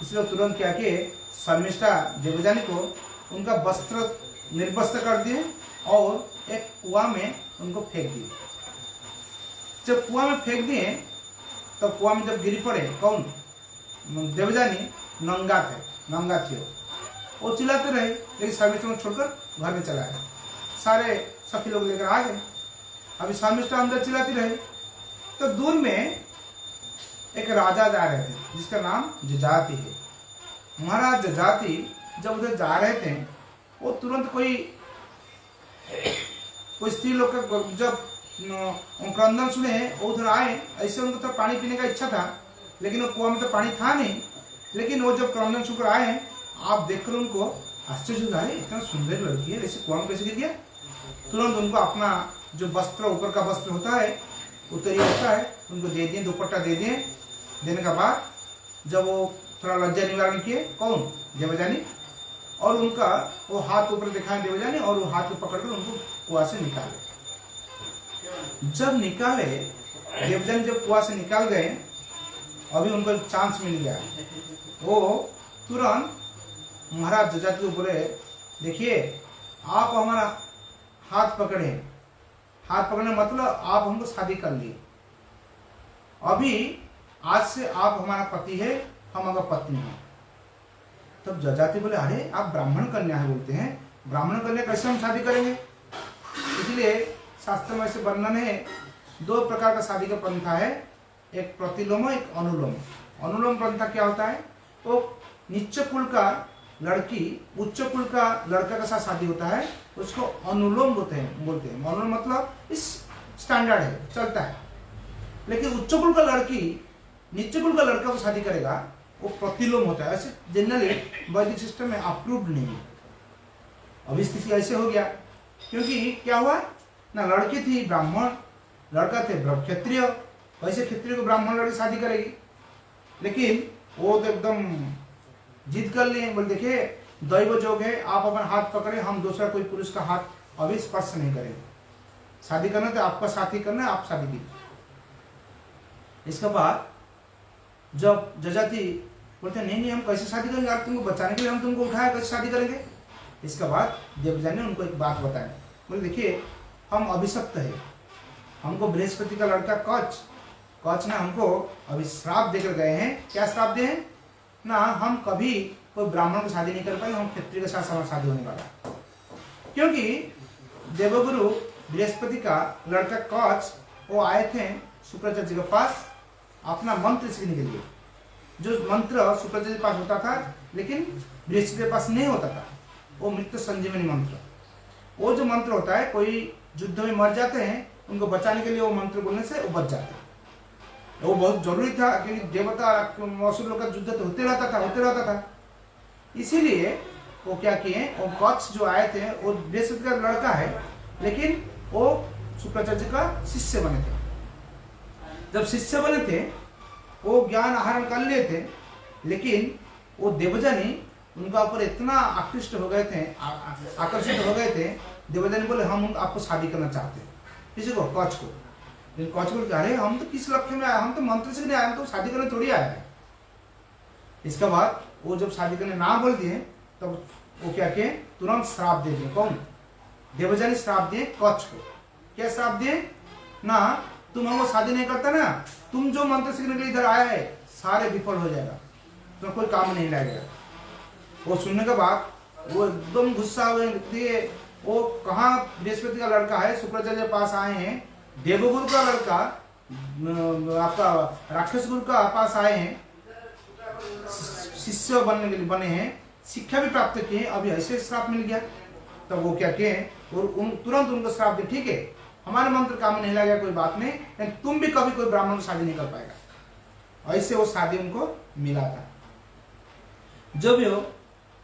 इसलिए तुरंत क्या किए, शर्मिष्ठा देवयानी को उनका वस्त्र निर्वस्त्र कर दिए और एक कुआं में उनको फेंक दिए। जब कुआं में फेंक दिए तो कुआं में जब गिरी पड़े, कौन, देवयानी नंगा थी, वो चिल्लाते रहे, लेकिन शर्मिष्ठा को छोड़कर घर में चला गया। सारे सखी लोग लेकर आ गए। अभी शर्मिष्ठा अंदर चिल्लाती रही तो दूर में एक राजा जा रहे थे जिसका नाम जजाति है। महाराज जजाति जब उधर जा रहे थे, वो तुरंत कोई स्त्री लोग का जब क्रंदन सुने, वो उधर आए। ऐसे उनको तो पानी पीने का इच्छा था, लेकिन वो कुआं में तो पानी था नहीं। लेकिन वो जब क्रंदन सुनकर आए, आप देखकर उनको आश्चर्य हुआ, इतना सुंदर लड़की है, ऐसे कुआं में कैसे गिर गया। तुरंत उनको अपना जो वस्त्र, ऊपर का वस्त्र होता है, उत्तरी होता है, उनको दे दिए, दुपट्टा दे दिए। देने के बाद जब वो थोड़ा लज्जा निवारण किए, कौन, देवयानी, और उनका वो हाथ ऊपर दिखाए देवयानी, और वो हाथ में पकड़कर उनको कुआं से निकाले। जब निकाले देवयानी, जब कुआं से निकाल गए, अभी उनको चांस मिल गया। वो तुरंत महाराज जजाति को बोले, देखिए आप हमारा हाथ पकड़े, हाथ पकड़ने मतलब आप हमको शादी कर लिए, अभी आज से आप हमारा पति है, हम आपका पत्नी है। तब जजाति बोले, अरे आप ब्राह्मण कन्या है बोलते हैं, ब्राह्मण कन्या कैसे हम शादी करेंगे। इसलिए शास्त्र में ऐसे वर्णन है, दो प्रकार का शादी का पंथा है, एक प्रतिलोम, एक अनुलोम। अनुलोम पंथा क्या होता है, वो नीच कुल का लड़की उच्च कुल का लड़का के साथ शादी होता है, उसको अनुलोम बोलते हैं। अनुलोम मतलब इस स्टैंडर्ड है, चलता है। लेकिन उच्च कुल का लड़की नीच कुल का लड़का को शादी करेगा, वो प्रतिलोम होता है। ऐसे जनरली वैदिक सिस्टम में अप्रूव्ड नहीं है। अभी स्थिति ऐसे हो गया, क्योंकि क्या हुआ ना, लड़की थी ब्राह्मण, लड़का थे क्षत्रिय, वैसे क्षत्रिय को ब्राह्मण लड़की शादी करेगी। लेकिन वो तो एकदम जिद कर लिए, बोले देखिए दैव जोग है, आप अपना हाथ पकड़े, हम दूसरा कोई पुरुष का हाथ अभी स्पर्श नहीं करेंगे, शादी करना तो आपका साथी करना है, आप शादी कीजिए। इसके बाद जब जजाति बोलते नहीं नहीं हम कैसे शादी करेंगे, आप तुमको बचाने के लिए हम तुमको उठाया, कैसे शादी करेंगे। इसके बाद देवयानी ने उनको एक बात बताई, बोले देखिए हम अभिशप्त है, हमको बृहस्पति का लड़का कच ने हमको अभी श्राप देकर गए हैं। क्या श्राप दे हैं ना, हम कभी कोई ब्राह्मण को शादी नहीं कर पाएंगे, हम क्षत्रिय के साथ हमारा शादी होने वाला। क्योंकि देवगुरु बृहस्पति का लड़का कच, वो आए थे शुक्राचार्य जी के पास अपना मंत्र सीखने के लिए। जो मंत्र शुक्राचार्य के पास होता था लेकिन बृहस्पति के पास नहीं होता था, वो मृत्यु संजीवनी मंत्र। वो जो मंत्र होता है, कोई युद्ध में मर जाते हैं, उनको बचाने के लिए वो मंत्र बोलने से वो बच जाते हैं। वो बहुत जरूरी था, क्योंकि देवता असुर लोग का युद्ध तो होते रहता था। इसीलिए वो क्या किए, वो कच्छ जो आए थे वो बृहस्पति का लड़का है, लेकिन वो शुक्राचार्य का शिष्य बने थे। जब शिष्य बने थे वो ज्ञान आहरण कर लिए थे, लेकिन वो देवयानी उनका ऊपर इतना आकृष्ट हो गए थे, आकर्षित हो गए थे। देवयानी बोले हम आपको शादी करना चाहते हैं, किसी को, कच्छ को। लेकिन कच्छ बोले अरे हम तो किस लक्ष्य में आए, हम तो मंत्र सीखने आए, हम तो शादी करने थोड़ी आए हैं। इसके बाद वो जब शादी करने ना बोल दिए तब वो क्या किए, तुरंत श्राप दे दिए। कौन, देवयानी श्राप दिए कच्छ को। क्या श्राप दिए ना, तुम हमको शादी नहीं करता ना, तुम जो मंत्र सीखने के लिए इधर आया है सारे विफल हो जाएगा, तो कोई काम नहीं लगेगा। वो सुनने के बाद वो एकदम गुस्सा हुए। वो कहाँ बृहस्पति का लड़का है, शुक्राचार्य के पास आए हैं, देवगुरु का लड़का आपका राक्षस गुरु का पास आए हैं, शिष्य बनने के लिए बने हैं, शिक्षा भी प्राप्त किए, अभी ऐसे श्राप मिल गया। तब वो क्या किए, और तुरंत उनको श्राप दिए, ठीक है हमारे मंत्र काम नहीं लगेगा, कोई बात नहीं, लेकिन तुम भी कभी कोई ब्राह्मण को शादी नहीं कर पाएगा। ऐसे वो शादी उनको मिला था। जो भी हो,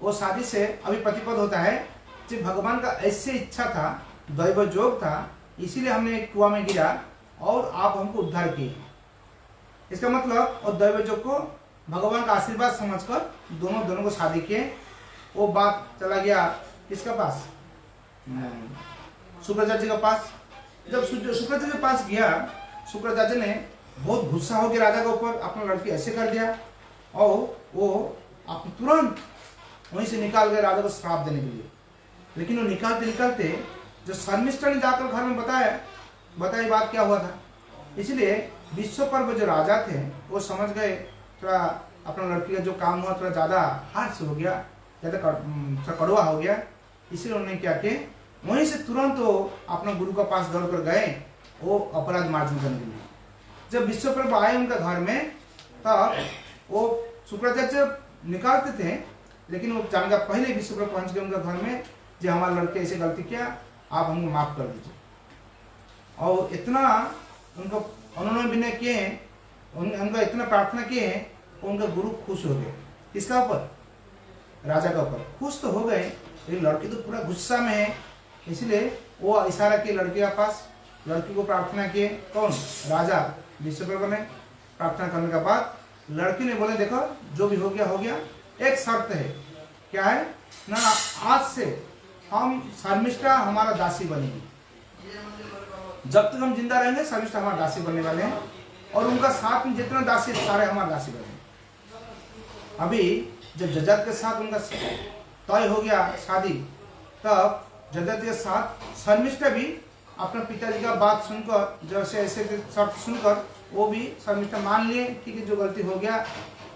वो शादी से अभी प्रतिपद होता है कि भगवान का ऐसे इच्छा था, दैव जोग था, इसीलिए हमने एक कुआं में गिरा और आप हमको उद्धार किए। इसका मतलब और दैव जोग को भगवान का आशीर्वाद समझकर दोनों को शादी किए। वो बात चला गया किसका पास, शुक्राचार्य जी के पास। जब शुक्राचार्य के पास गया, शुक्राचार्य ने बहुत गुस्सा हो गया राजा के ऊपर, अपना लड़की ऐसे कर दिया और वो आप तुरंत वहीं से निकाल गए राजा को श्राप देने के लिए। लेकिन वो निकालते निकालते जो शर्मिष्ठा ने जाकर घर में बताया बात क्या हुआ था। इसलिए विश्वपर्व जो राजा थे वो समझ गए थोड़ा अपना लड़की का जो काम हुआ थोड़ा ज़्यादा हार्श हो गया, ज़्यादा कड़वा हो गया। इसलिए उन्होंने क्या किया, वहीं से तुरंत वो अपना गुरु के पास दौड़ कर गए वो अपराध मार्जन करने के लिए। जब विश्वपर्व आए उनका घर में, तब वो शुक्राचार्य निकालते थे, लेकिन वो जानकर पहले विश्वपर्व पहुंच गए उनका घर में, जो हमारा लड़के ऐसे गलती किया, आप हमको माफ कर दीजिए। और इतना उनको उन्होंने विनय किए, उनका इतना प्रार्थना किए, उनका गुरु खुश हो गए। किसका ऊपर, राजा का ऊपर खुश तो हो गए, लेकिन लड़की तो पूरा गुस्सा में है। इसलिए वो इशारा किए लड़के के पास, लड़की को प्रार्थना किए। कौन, राजा विश्वपर्व ने। प्रार्थना करने के बाद लड़की ने बोले देखो जो भी हो गया, एक शर्त है। क्या है ना, आज से हम शर्मिष्ठा हमारा दासी बनेगी, जब तक हम जिंदा रहेंगे शर्मिष्ठा हमारा दासी बनने वाले हैं, और उनका साथ में जितना दासी सारे हमारे दासी बनेंगे। अभी जब जजात के साथ उनका तय हो गया शादी, तब जजात के साथ शर्मिष्ठा भी अपने पिताजी का बात सुनकर, जैसे ऐसे शर्त सुनकर वो भी शर्मिष्ठा मान लिए कि जो गलती हो गया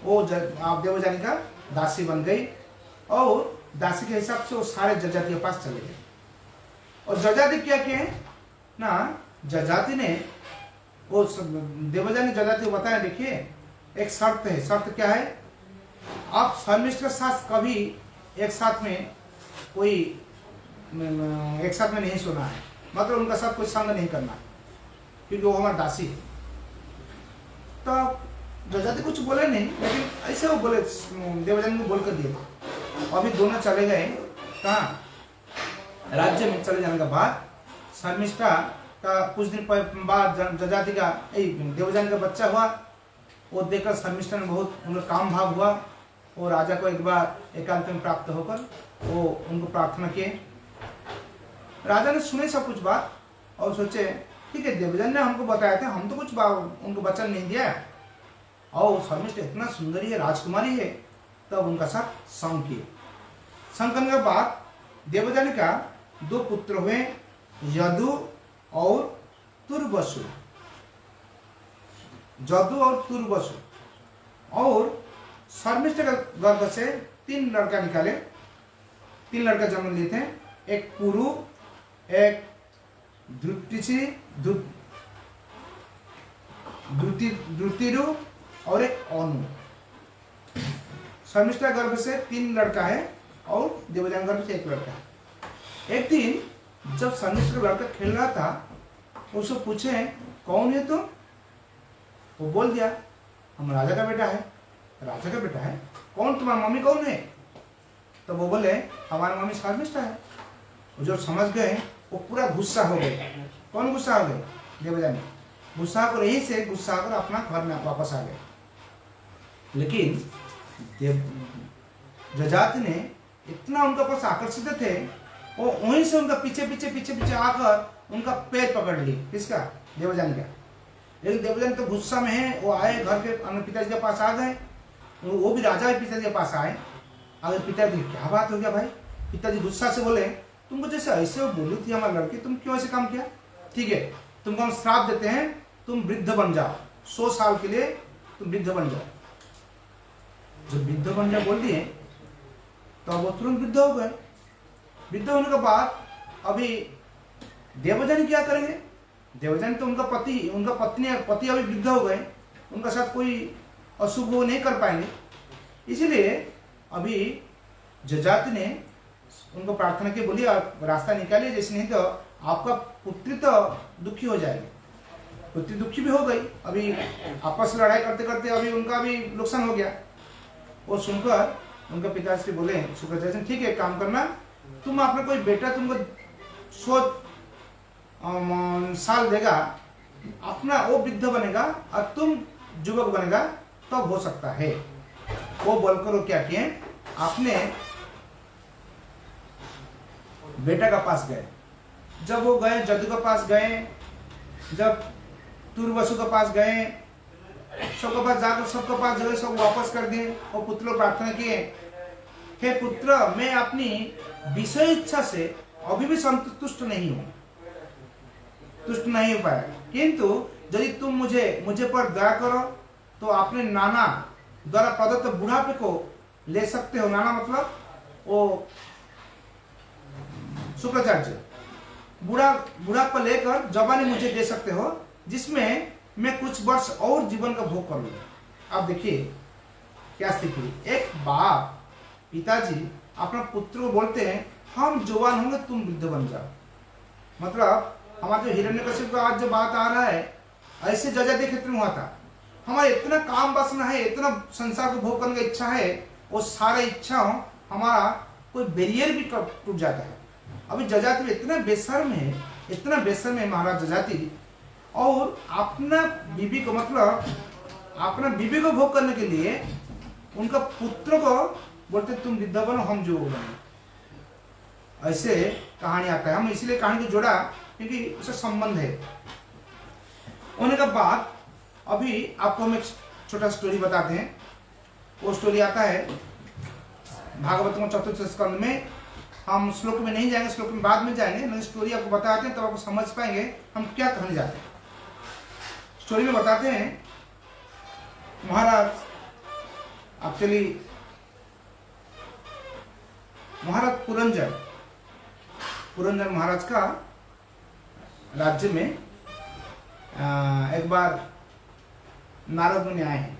वो देवजानी का दासी बन गई। और दासी के हिसाब से वो सारे जजाति के पास चले गए। और जजाति क्या किए ना, जजाति ने वो देवजानी जजाति को बताया देखिए एक शर्त है। शर्त क्या है, आप शर्मिष्ठा के साथ कभी एक साथ में नहीं सोना है, मतलब उनका साथ कोई संग नहीं करना, क्योंकि वो हमारा दासी है। तो जजाति कुछ बोले नहीं, लेकिन ऐसे वो बोले, देवजानी को बोल कर दिए। अभी दोनों चले गए कहाँ, राज्य में। चले जाने के बाद शर्मिष्ठा का कुछ दिन बाद जजाति का देवजानी का बच्चा हुआ। वो देखकर शर्मिष्ठा ने बहुत उनका काम भाव हुआ। वो राजा को एक बार एकांत में प्राप्त होकर वो उनको प्रार्थना किए। राजा ने सुने सब कुछ बात और सोचे ठीक है, देवजानी ने हमको बताया था, हम तो कुछ उनको वचन नहीं दिया, और शर्मिष्ठा इतना सुंदरी है, राजकुमारी है, तब उनका साथ संग किए। संग करने के बाद देवजानी का 2 पुत्र हुए, यदु और तुर्वसु। जदु और तुर्वसु। और शर्मिष्ठा का गर्भ से 3 लड़का निकाले, 3 लड़का जन्म लिए थे। एक पुरु, एक द्रुतिरु और एक अनु। शर्मिष्ठा गर्भ से 3 लड़का है और देवजानी गर्भ से 1 लड़का है। एक दिन जब शर्मिष्ठा का लड़का खेल रहा था, उसको पूछे कौन है तुम? वो बोल दिया हम राजा का बेटा है। राजा का बेटा है? कौन तुम्हारी मम्मी कौन है? तो वो बोले हमारी मम्मी शर्मिष्ठा है। वो जो समझ गए वो पूरा गुस्सा हो गए। कौन गुस्सा हो गए? देवजानी। गुस्सा कर यही से गुस्सा कर अपना घर में वापस आ गए। लेकिन जजाति ने इतना उनके पास आकर्षित थे, वो वहीं से उनका पीछे आकर उनका पैर पकड़ लिए। किसका? देवजानी का। लेकिन देवजानी तो गुस्सा में है, वो आए घर के अपने पिताजी के पास आ गए। वो भी राजा के पिताजी के पास आए। अगर पिताजी क्या बात हो गया भाई? पिताजी गुस्सा से बोले तुमको जैसे ऐसे बोली थी हमारी लड़की, तुम क्यों ऐसे काम किया? ठीक है, तुमको हम श्राप देते हैं, तुम वृद्ध बन जाओ, 100 साल के लिए तुम वृद्ध बन जाओ। जब वृद्ध बन जाओ बोल दिए तो वो तुरंत वृद्ध हो गए। वृद्ध होने के बाद अभी देवजानी क्या करेंगे? देवजानी तो उनका पति अभी वृद्ध हो गए, उनका साथ कोई अशुभ वो नहीं कर पाएंगे। इसलिए अभी जजाति ने उनको प्रार्थना की, बोली आप रास्ता निकालिए, जैसे नहीं तो आपका पुत्री तो दुखी हो जाएगी। पुत्री दुखी भी हो गई। अभी आपस में लड़ाई करते करते अभी उनका भी नुकसान हो गया। वो सुनकर उनके पिताश्री बोले शुक्राचार्य, ठीक है, काम करना, तुम अपना कोई बेटा तुमको 100 साल देगा, अपना वो वृद्ध बनेगा और तुम युवक बनेगा, तब हो सकता है। वो बोलकर वो क्या किए, अपने बेटा का पास गए। जब वो गए, जदू के पास गए, जब तुर्वसु के पास गए, सबके पास जाकर सबके पास जो है सब वापस कर दिए। और पुत्र लोग प्रार्थना किए, हे पुत्र, मैं अपनी विषय इच्छा से अभी भी संतुष्ट नहीं हूँ, तुष्ट नहीं हो पाया, किंतु यदि तुम मुझे पर दया करो तो अपने नाना द्वारा प्रदत्त बुढ़ापे को ले सकते हो। नाना मतलब वो शुक्राचार्य, बुढ़ापा लेकर जवानी मुझे दे सकते हो, जिसमें मैं कुछ वर्ष और जीवन का भोग कर लूँ। अब देखिए क्या स्थिति, एक बाप पिताजी अपना पुत्र को बोलते हैं हम जवान होंगे, तुम वृद्ध बन जाओ। मतलब हमारा जो हिरण्यकशिपु का आज जो बात आ रहा है, ऐसे जजाति क्षेत्र में हुआ था। हमारा इतना काम वासना है, इतना संसार को भोग करने की इच्छा है, वो सारे इच्छाओं हमारा कोई बैरियर भी टूट जाता है। अभी जजाति में इतना बेशर्म है, इतना बेशर्म है महाराज जजाति, और अपना बीबी को मतलब अपना बीबी को भोग करने के लिए उनका पुत्र को बोलते तुम वृद्ध बनो, हम जो बनो। ऐसे कहानी आता है। हम इसलिए कहानी को जोड़ा क्योंकि उससे संबंध है। होने के बाद अभी आपको हम एक छोटा स्टोरी बताते हैं। वो स्टोरी आता है भागवत चतुर्थ स्कंद में। हम श्लोक में नहीं जाएंगे, श्लोक में बाद में जाएंगे, लेकिन स्टोरी आपको बताते हैं तब आपको समझ पाएंगे हम क्या कहने जाते हैं। स्टोरी में बताते हैं महाराज, एक्चुअली महाराज पुरंजन महाराज का राज्य में एक बार नारद मुनि आए हैं।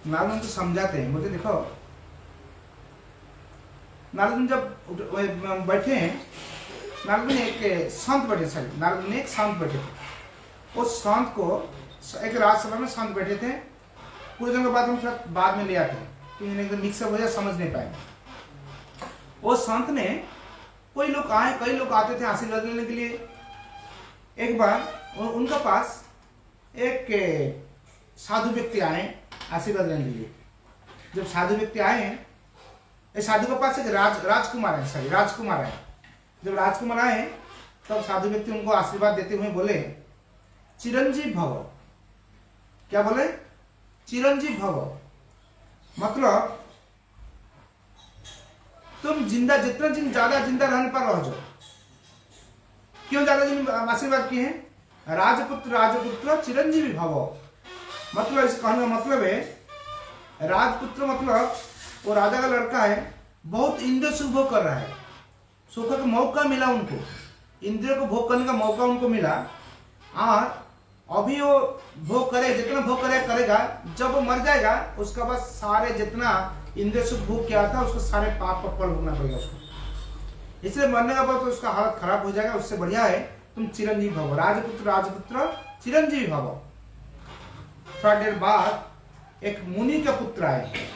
नारद मुनि तो समझाते हैं, बोलते देखो, नारद मुनि जब बैठे हैं, नारद मुनि एक संत बैठे, नारद मुनि एक संत बैठे थे। उस संत को एक राजसभा में संत बैठे थे। पूरे दिन के बाद हम थोड़ा बाद में ले आते हैं क्योंकि एकदम मिक्सअप हो जाए, समझ नहीं पाए। वो संत ने, कई लोग आते थे आशीर्वाद लेने के लिए। एक बार उनका पास एक साधु व्यक्ति आए आशीर्वाद लेने के लिए। जब साधु व्यक्ति आए हैं, साधु के पास एक राजकुमार है। जब राजकुमार आए तब साधु व्यक्ति उनको आशीर्वाद देते हुए बोले चिरंजीव भव। क्या बोले? चिरंजीव भव। मतलब तुम जितना ज्यादा जिंदा रहने पर रह जाओ। क्यों ज्यादा दिन आशीर्वाद किए हैं? राजपुत्र चिरंजीवी भव। मतलब इस कहने का मतलब है, राजपुत्र मतलब वो राजा का लड़का है, बहुत इंद्रिय सुख भोग कर रहा है, सुख का मौका मिला उनको, इंद्रियों को भोग करने का मौका उनको मिला। और अभी वो भोग करे, जितना भोग करेगा, जब वो मर जाएगा उसका बाद सारे जितना इंद्रिय सुख भोग किया था उसको सारे पाप का फल भोगना पड़ेगा उसको। इसलिए मरने का बाद तो उसका हालत खराब हो जाएगा। उससे बढ़िया है तुम चिरंजीवी भव, राजपुत्र चिरंजीवी भव। थोड़ा देर बाद एक मुनि का पुत्र आए,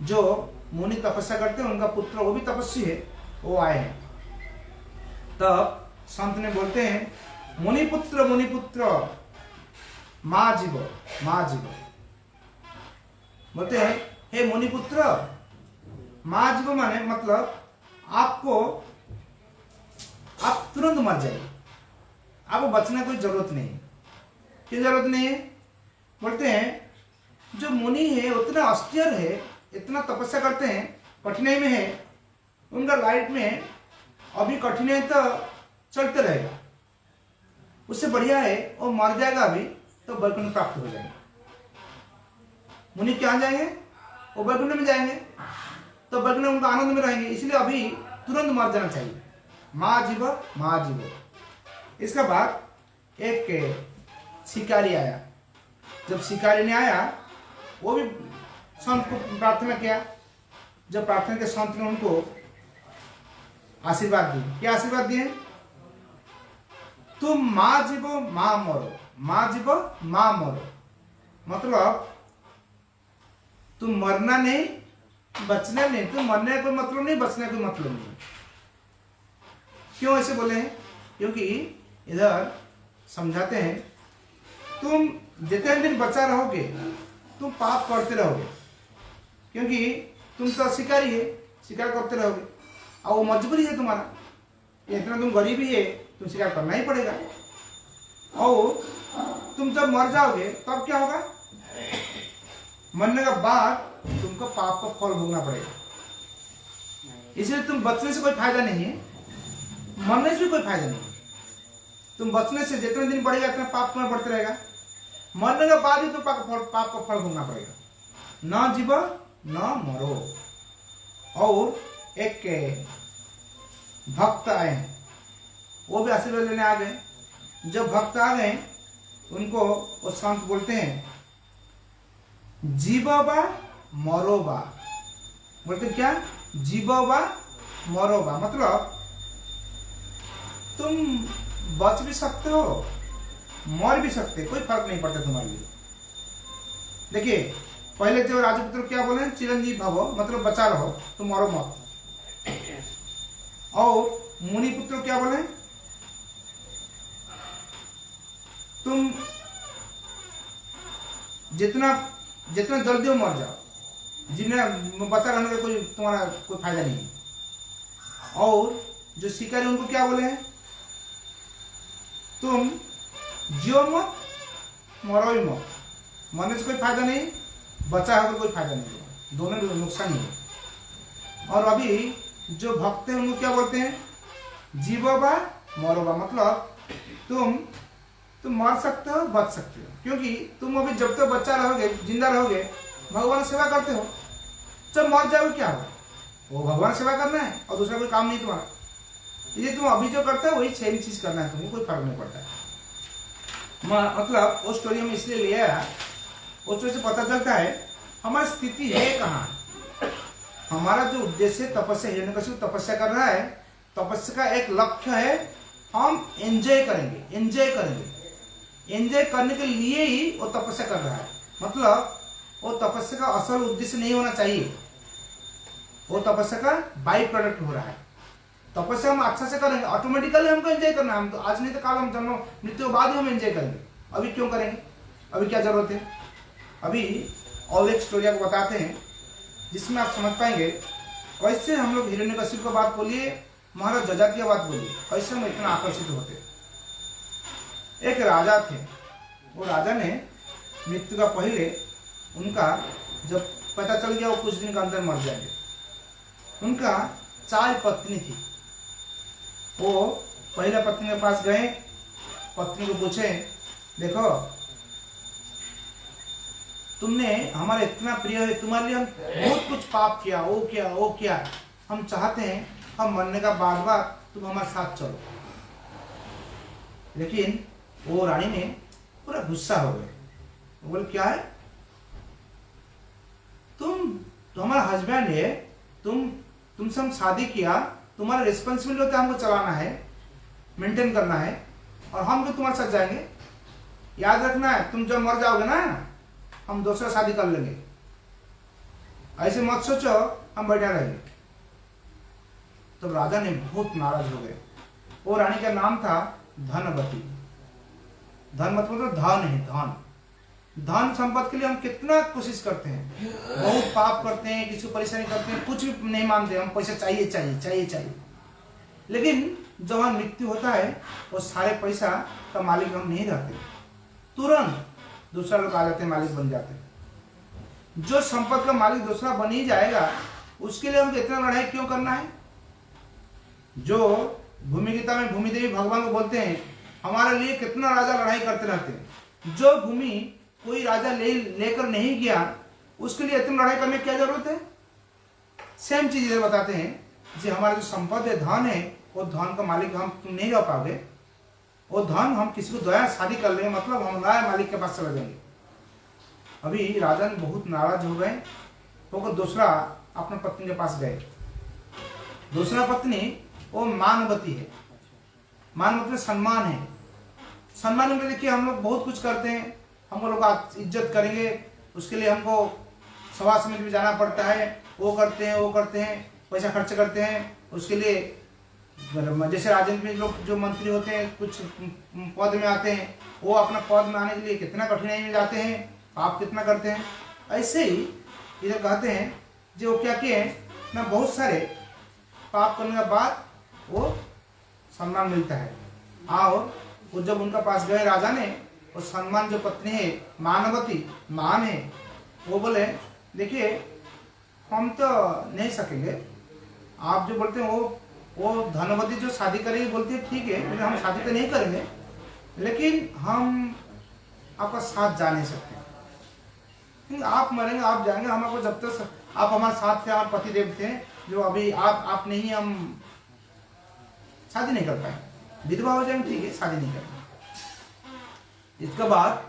जो मुनि तपस्या करते हैं, उनका पुत्र वो भी तपस्वी है, वो आए हैं। तब संत ने बोलते हैं मुनिपुत्र माँ जीव। बोलते हैं हे मुनिपुत्र, माँ जीव माने मतलब आप तुरंत मर जाइए, आपको बचने की कोई जरूरत नहीं। क्यों जरूरत नहीं है? बोलते हैं जो मुनि है उतना अस्थिर है, इतना तपस्या करते हैं, कठिनाई में है, उनका लाइफ में अभी कठिनाई तो चलते रहेगा। उससे बढ़िया है वो मर जाएगा अभी तो वैकुंठ प्राप्त हो जाएंगे। मुनि कहाँ जाएंगे? वो वैकुंठ में जाएंगे, तो वैकुंठ में उनका आनंद में रहेंगे। इसलिए अभी तुरंत मर जाना चाहिए। माँ जीव। इसके बाद एक शिकारी आया। जब शिकारी ने आया, वो भी संत को प्रार्थना किया। जब प्रार्थना के संत ने उनको आशीर्वाद दिए। क्या आशीर्वाद दिए? तुम माँ जीवो माँ मरो, माँ जीवो माँ मरो, मतलब तुम मरना नहीं, बचना नहीं। तुम मरने का कोई मतलब नहीं, बचने का कोई मतलब नहीं। क्यों ऐसे बोले हैं? क्योंकि इधर समझाते हैं, तुम जितने दिन बचा रहोगे तुम पाप करते रहोगे, क्योंकि तुम तो शिकारी है, शिकार करते रहोगे और वो मजबूरी है तुम्हारा। इतना तुम गरीबी है, तुम शिकार करना ही पड़ेगा। और तुम जब मर जाओगे तब क्या होगा? मरने के बाद तुमको पाप का फल भोगना पड़ेगा। इसलिए तुम बचने से कोई फायदा नहीं है, मरने से भी कोई फायदा नहीं है। तुम बचने से जितने दिन बढ़ेगा इतना पाप तुम्हें बढ़ते रहेगा। मरने के बाद ही तो पाप का फल भोगना पड़ेगा। न जीव न मरो। और एक भक्त आए, वो भी आशीर्वाद लेने आ गए। जब भक्त आ गए उनको वो संत बोलते हैं, जीवबा मरोबा। बोलते क्या? जीवबा मरोबा, मतलब तुम बच भी सकते हो, मर भी सकते, कोई फर्क नहीं पड़ता तुम्हारे लिए। देखिए, पहले जो राजपुत्र क्या बोले? चिरंजीव भवो, मतलब बचा रहो, तुम मरो मत। और मुनि पुत्र क्या बोले? तुम जितना जितना जल्दी हो मर जाओ, जिन्हें बचा रहने का कोई तुम्हारा कोई फायदा नहीं है। और जो शिकारी उनको क्या बोले हैं? तुम जियो मत, मरो ही मत। मरने से कोई फायदा नहीं, बचा होकर कोई फायदा नहीं, दोनों नुकसान ही है। और अभी जो भक्त हैं उनको क्या बोलते हैं? जीवोबा मरोबा, मतलब तुम मर सकते हो, बच सकते हो, क्योंकि तुम अभी जब तक बच्चा रहोगे, जिंदा रहोगे, भगवान सेवा करते हो। जब मर जाओगे क्या होगा? वो भगवान सेवा करना है और दूसरा कोई काम नहीं तुम्हारा। ये तुम अभी जो करते हो वही सेम चीज करना है, तुमको कोई फर्क नहीं पड़ता है। मतलब वो स्टोरी हम इसलिए लिया, वो स्टोरी से पता चलता है हमारी स्थिति है कहाँ। हमारा जो उद्देश्य तपस्या, हिरण्यकशिपु तपस्या कर रहा है, तपस्या का एक लक्ष्य है, हम एंजॉय करेंगे, एंजॉय करेंगे। एंजॉय करने के लिए ही वो तपस्या कर रहा है। मतलब वो तपस्या का असल उद्देश्य नहीं होना चाहिए, वो तपस्या का बाई प्रोडक्ट हो रहा है। तपस्या हम अच्छा से करेंगे, ऑटोमेटिकली हमको एंजॉय करना है। हम तो आज नहीं तो कल, हम जन्म मृत्यु के बाद ही हम एंजॉय करेंगे। अभी क्यों करेंगे? अभी क्या जरूरत है? अभी और एक स्टोरी आपको बताते हैं जिसमें आप समझ पाएंगे कैसे हम लोग हिरण्यकशिपु की बात बोलिए, महाराज जजाति की बात बोलिए, कैसे हम इतना आकर्षित होते। एक राजा थे, वो राजा ने मृत्यु का पहले उनका जब पता चल गया वो कुछ दिन के अंदर मर जाएंगे, उनका 4 पत्नी थी। वो पहला पत्नी के पास गए, पत्नी को पूछे, देखो तुमने हमारा इतना प्रिय है, तुम्हारे लिए हम बहुत कुछ पाप किया, वो किया, वो किया, हम चाहते हैं हम मरने का बाद तुम हमारे साथ चलो। लेकिन वो रानी ने पूरा गुस्सा हो गए। वो बोले क्या है? तुम हमारा हस्बैंड है, तुमसे हम शादी किया, तुम्हारा रिस्पॉन्सिबिलिटी होता है हमको चलाना है, मेंटेन करना है, और हम भी तुम्हारे साथ जाएंगे। याद रखना है, तुम जब मर जाओगे ना, हम दूसरा शादी कर लेंगे, ऐसे मत सोचो हम बैठा रहेंगे। तो राजा ने बहुत नाराज हो गए। वो रानी का नाम था धनवती। धन मतलब धन है, धन। धन संपत्ति के लिए हम कितना कोशिश करते हैं, बहुत पाप करते हैं, किसी को परेशानी करते हैं, कुछ भी नहीं मानते, हम पैसा चाहिए चाहिए चाहिए चाहिए। लेकिन जब हमारा मृत्यु होता है वो सारे पैसा का मालिक हम नहीं रहते, तुरंत दूसरा लोग आ जाते हैं, मालिक बन जाते हैं। जो संपत्ति का मालिक दूसरा बन ही जाएगा, उसके लिए हमको इतना लड़ाई क्यों करना है? जो भूमि गीता में भूमि देवी भगवान को बोलते हैं, हमारे लिए कितना राजा लड़ाई करते रहते हैं। जो भूमि कोई राजा लेकर नहीं गया, उसके लिए इतनी लड़ाई करने की क्या जरूरत है? सेम चीज इधर बताते हैं, जी हमारा जो संपत्ति है, धन है, वो धन का मालिक हम तुम नहीं रह पाओगे। वो धन हम किसी को दया शादी कर लेंगे, मतलब हम नया मालिक के पास चले जाएंगे। अभी राजा ने बहुत नाराज हो गए, वो दूसरा अपने पत्नी के पास गए। दूसरा पत्नी वो मानवती है, मान मतलब सम्मान है, सम्मान के लिए देखिए हम लोग बहुत कुछ करते हैं, हम लोग इज्जत करेंगे उसके लिए हमको सभा समिति में जाना पड़ता है, वो करते हैं, पैसा खर्च करते हैं उसके लिए। जैसे राजनीति में लोग जो मंत्री होते हैं कुछ पद में आते हैं, वो अपना पद में आने के लिए कितना कठिनाई में जाते हैं, पाप कितना करते हैं। ऐसे ही इधर कहते हैं जो क्या किए ना, बहुत सारे पाप करने के बाद वो सम्मान मिलता है। और वो जब उनका पास गए राजा ने, वो सम्मान जो पत्नी है मानवती मान है, वो बोले देखिए हम तो नहीं सकेंगे, आप जो बोलते हैं वो धनवती जो शादी करेगी बोलती है ठीक है, लेकिन हम शादी तो नहीं करेंगे, लेकिन हम आपका साथ जा नहीं सकते, क्योंकि आप मरेंगे आप जाएंगे, हम आपको जब तक आप हमारे साथ थे, हमारे पति देव थे, जो अभी आप नहीं, हम शादी नहीं कर पाए, विधवा हो जाएंगे ठीक है, शादी नहीं करेंगे। इसके बाद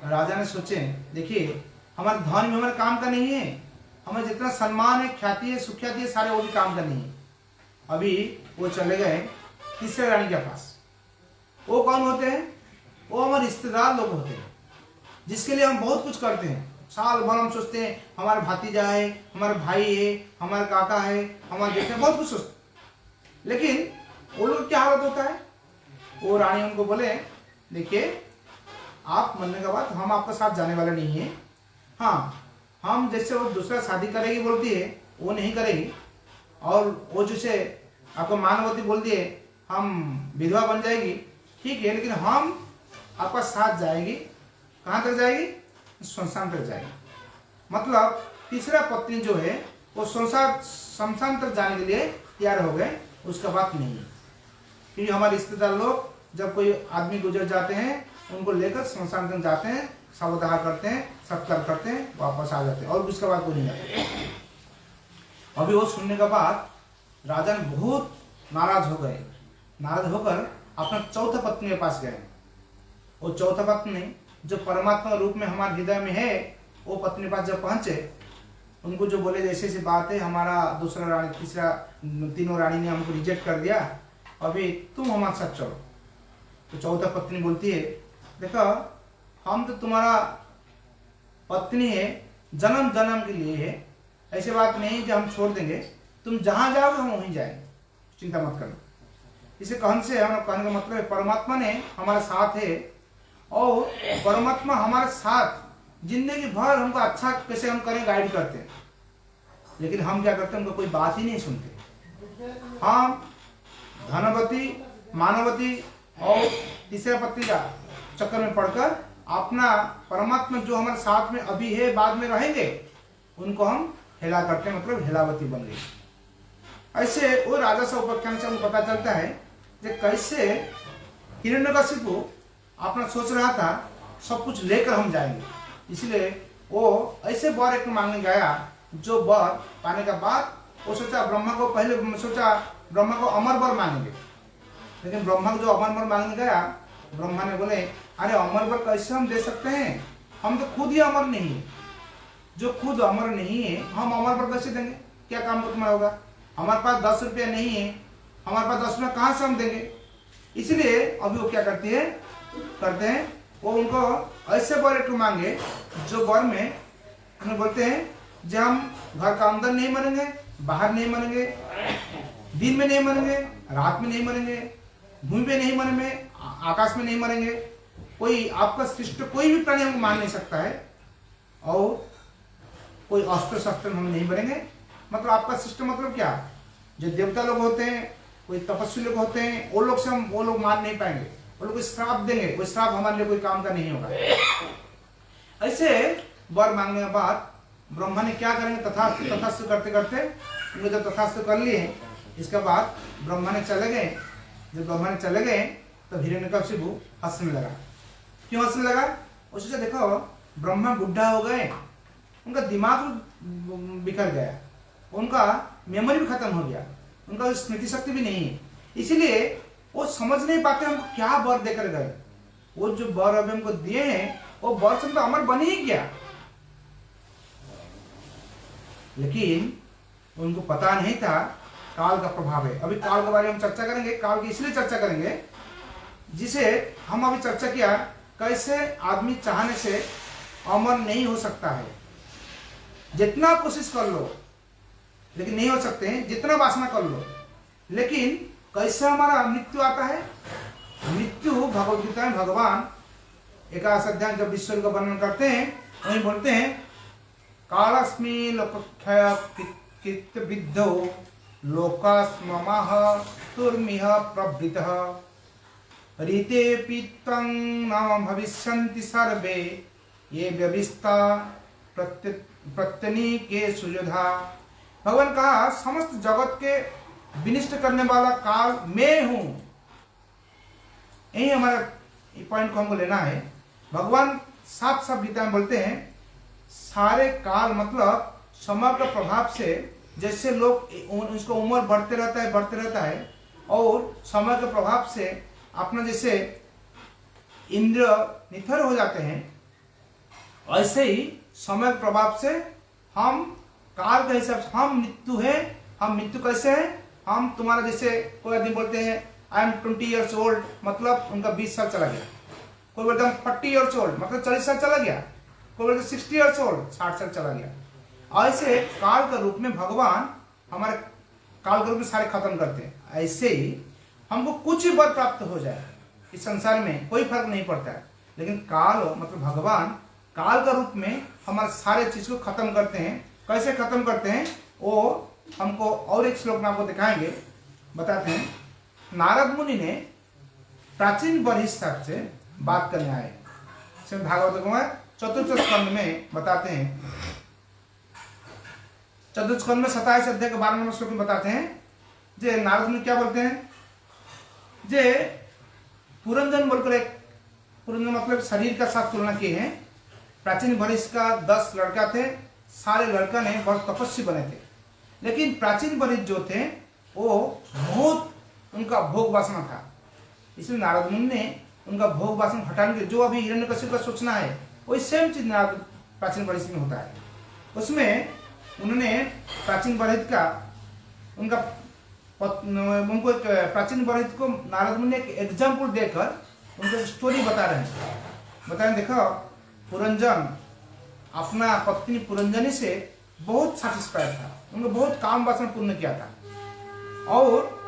राजा ने सोचे देखिए हमारे धन में हमारे काम का नहीं है, हमें जितना सम्मान है, ख्याति है, सुख्याति है, सारे वो भी काम का नहीं है। अभी वो चले गए तीसरे रानी के पास। वो कौन होते हैं? वो हमारे रिश्तेदार लोग होते हैं, जिसके लिए हम बहुत कुछ करते हैं। साल भर हम सोचते हैं हमारा भतीजा है, हमारा भाई है, हमारा काका है, हमारे बेटे, बहुत कुछ सोचते हैं। लेकिन वो लोग क्या हालत होता है, वो रानी उनको बोले देखिए आप मरने के बाद हम आपका साथ जाने वाले नहीं है, हाँ हम जैसे वो दूसरा शादी करेगी बोलती है वो नहीं करेगी, और वो जैसे आपको मानवती बोलती है हम विधवा बन जाएगी ठीक है, लेकिन हम आपका साथ जाएगी, कहाँ तक जाएगी? शमशान तक जाएगी। मतलब तीसरा पत्नी जो है वो शमशान तक जाने के लिए तैयार हो गए, उसका बात नहीं है। क्योंकि हमारे रिश्तेदार लोग जब कोई आदमी गुजर जाते हैं उनको लेकर शमशान तक जाते हैं, शवदाह करते हैं, सत्कार करते हैं, वापस आ जाते हैं, और उसके बाद वो नहीं जाते। अभी वो सुनने के बाद राजा ने बहुत नाराज हो गए, नाराज होकर अपना चौथा पत्नी के पास गए। वो चौथा पत्नी जो परमात्मा रूप में हमारे हृदय में है, वो पत्नी के पास जब पहुंचे, उनको जो बोले जैसे ऐसी बात है, हमारा दूसरा रानी तीसरा तीनों रानी ने हमको रिजेक्ट कर दिया, अभी तुम हमारे साथ चलो। तो चौथा पत्नी बोलती है देखो हम तो तुम्हारा पत्नी है, जन्म जन्म के लिए है, ऐसी बात नहीं कि हम छोड़ देंगे, तुम जहां जाओगे हम वहीं जाएंगे, चिंता मत करना। इसे कहने से हम कहने का मतलब है परमात्मा ने हमारा साथ है, और परमात्मा हमारे साथ जिंदगी भर हमको अच्छा कैसे हम करें गाइड करते हैं, लेकिन हम क्या करते हैं उनका कोई बात ही नहीं सुनते। हम धनवती मानवती और तीसरे पत्नी का चक्कर में पड़कर अपना परमात्मा जो हमारे साथ में अभी है बाद में रहेंगे उनको हम हेला करते हैं, मतलब हेलावती बन गई। ऐसे वो राजा से उपाख्यान से हमको पता चलता है कि कैसे हिरण्यकशिपु अपना सोच रहा था सब कुछ लेकर हम जाएंगे, इसलिए वो ऐसे वर एक मांगने गया, जो वर पाने के बाद वो सोचा ब्रह्मा को, पहले सोचा ब्रह्मा को अमर वर मांगेंगे, लेकिन ब्रह्मा को जो अमर वर मांगने गया, ब्रह्मा ने बोले अरे अमर वर कैसे हम दे सकते हैं, हम तो खुद ही अमर नहीं है, जो खुद अमर नहीं है हम अमर वर कैसे देंगे, क्या काम तुम्हारा होगा, हमारे पास 10 रुपया नहीं है, हमारे पास 10 रुपया कहाँ से हम देंगे। इसलिए अभी वो क्या करते हैं वो उनको ऐसे वर एक मांगे जो वर में उन्हें बोलते हैं जो हम घर का अंदर नहीं मरेंगे, बाहर नहीं मरेंगे, दिन में नहीं मरेंगे, रात में नहीं मरेंगे, भूमि पे नहीं मरेंगे, आकाश में नहीं मरेंगे, कोई आपका सृष्टि कोई भी प्राणी हमको मान नहीं सकता है, और कोई अस्त्र शस्त्र हम नहीं बनेंगे। मतलब आपका सिस्टम मतलब क्या, जो देवता लोग होते हैं, कोई तपस्वी लोग होते हैं, वो लोग से हम वो लोग मान नहीं पाएंगे, वो लोग श्राप देंगे, वो श्राप हमारे लिए कोई काम का नहीं होगा। ऐसे वर मांगने के बाद ब्रह्मा ने क्या करेंगे, तथास्तु करते करते उनको जब तथास्तु कर लिए, इसके बाद ब्रह्मा ने चले गए। जब ब्रह्मा ने चले गए तो हिरण्यकशिपु हंसने लगा। क्यों हंसने लगा? उससे देखो ब्रह्मा बुढ़ा हो गए, उनका दिमाग बिखर गया, उनका मेमोरी भी खत्म हो गया, उनका स्मृति शक्ति भी नहीं है, इसीलिए वो समझ नहीं पाते हमको क्या वर देकर गए। वो जो वर अभी हमको दिए हैं वो वर से तो अमर बन ही गया, लेकिन उनको पता नहीं था काल का प्रभाव है। अभी काल के बारे में हम चर्चा करेंगे, काल की इसलिए चर्चा करेंगे जिसे हम अभी चर्चा किया, कैसे आदमी चाहने से अमर नहीं हो सकता है। जितना कोशिश कर लो लेकिन नहीं हो सकते हैं, जितना वासना कर लो। लेकिन कैसे हमारा मृत्यु आता है? मृत्यु भगवद गीता में भगवान 11 अध्याय जब विश्व का वर्णन करते हैं वहीं बोलते हैं, कालस्मि लोकक्षय कृत विद्धो लोकास्ममः तुर्मिह प्रवृतः रीते पीतं न भविष्यन्ति सर्वे ये व्यविस्ता प्रत्यनी के सुयोधा। भगवान कहा, समस्त जगत के विनिष्ट करने वाला काल मैं हूं। यही हमारा पॉइंट को हमको लेना है। भगवान साफ साफ गीता में बोलते हैं, सारे काल मतलब समय के प्रभाव से जैसे लोग उसको उम्र बढ़ते रहता है और समय के प्रभाव से अपना जैसे इंद्र निथर हो जाते हैं, ऐसे ही समय के प्रभाव से हम काल के हिसाब से हम मृत्यु है। हम मृत्यु कैसे है? हम तुम्हारा जैसे कोई आदमी बोलते हैं आई एम 20 ईयर्स ओल्ड, मतलब उनका 20 साल चला गया। कोई बोलते हैं 40 ईयर्स ओल्ड, मतलब 40 साल चला गया। कोई बोलते 60 ईयर्स ओल्ड, 60 साल चला गया। ऐसे काल के रूप में भगवान हमारे काल के रूप में सारे खत्म करते हैं। ऐसे ही हमको कुछ भी वर प्राप्त हो जाए इस संसार में कोई फर्क नहीं पड़ता है, लेकिन काल मतलब भगवान काल का रूप में हमारे सारे चीज को खत्म करते हैं। कैसे खत्म करते हैं वो हमको और एक श्लोक में आपको दिखाएंगे, बताते हैं। नारद मुनि ने प्राचीन वरिष्ठ से बात करने आए। श्रीमद् भागवत में चतुर्थ स्कंद में बताते हैं, चतुर्थ स्कंद में 27 अध्याय के 12 नंबर श्लोक में बताते हैं, जे नारद मुनि क्या बोलते हैं, जे पुरंजन बोलकर एक, पुरंजन मतलब शरीर का साथ तुलना किए हैं। प्राचीन वरिष्ठ का 10 लड़का थे, सारे लड़का ने बहुत तपस्वी बने थे, लेकिन प्राचीन वरिष्ठ जो थे वो बहुत उनका भोग वासना था। इसलिए नारद मुनि ने उनका भोग वासना हटाने के, जो अभी हिरण्यकशिपु का सोचना है वही सेम चीज नारद प्राचीन वरिष्ठ में होता है। उसमें उन्होंने प्राचीन वरिष्ठ का उनको एक प्राचीन वरिष्ठ को नारद मुनि ने एक एग्जाम्पल देकर उनको स्टोरी बता रहे हैं। देखो, पुरंजन अपना पत्नी पुरंजनी से बहुत सेटिस्फाइड था, उन्होंने बहुत काम वासना पूर्ण किया था। और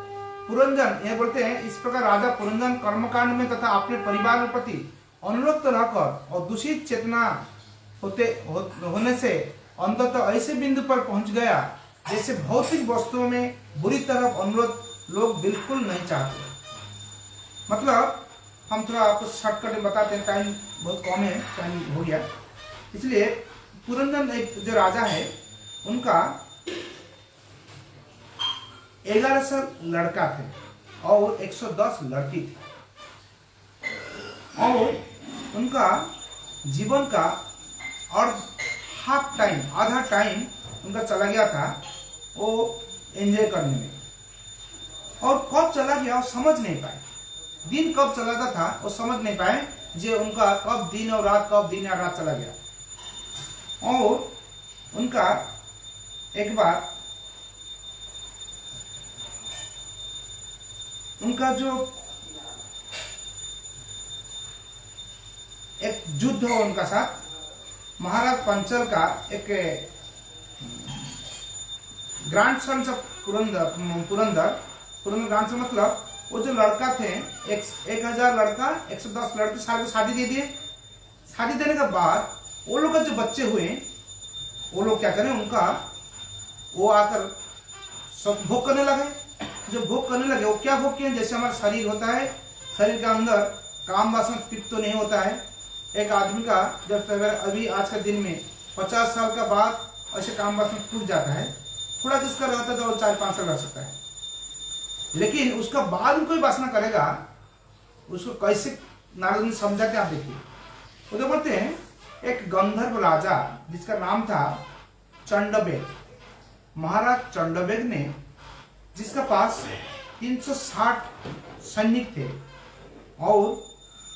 पुरंजन यह बोलते हैं, इस प्रकार राजा पुरंजन कर्मकांड में तथा अपने परिवार के प्रति अनुरक्त रहकर और दूषित चेतना होने से अंततः ऐसे बिंदु पर पहुंच गया जैसे भौतिक वस्तुओं में बुरी तरह अनुरोध लोग बिल्कुल नहीं चाहते। मतलब हम थोड़ा आपको शॉर्टकट में बताते हैं, टाइम बहुत कम है, टाइम हो गया। इसलिए पुरंजन एक जो राजा है उनका 1100 लड़का थे और 110 लड़की थी, और उनका जीवन का और हाफ टाइम, आधा टाइम उनका चला गया था वो एंजॉय करने में। और कब चला गया वो समझ नहीं पाए, दिन कब चला जाता था वो समझ नहीं पाए, जो उनका कब दिन और रात, कब दिन और रात चला गया। और उनका एक बार उनका जो एक युद्ध हो उनका साथ, महाराज पंचल का एक ग्रैंडसन ऑफ पुरंदर ग्रैंडसन, मतलब वो जो लड़का थे 1000 लड़का 110 लड़के सारे शादी दे दिए। शादी देने के बाद वो लोग जो बच्चे हुए वो लोग क्या करें, उनका वो आकर सब भोग करने लगे। जो भोग करने लगे वो क्या भोग किए, जैसे हमारा शरीर होता है, शरीर के अंदर काम वासना तृप्त तो नहीं होता है। एक आदमी का जब अभी आज के दिन में 50 साल का बाद ऐसे काम वासना टूट जाता है, थोड़ा जिसका रहता है तो 4-5 साल रह सकता है, लेकिन उसका बाद कोई वासना करेगा उसको कैसे नारद ने समझा के आप देखिए। वो तो बोलते हैं एक गंधर्व राजा जिसका नाम था चंडबेग, महाराज चंडबेग ने, जिसका पास 360 सैनिक थे और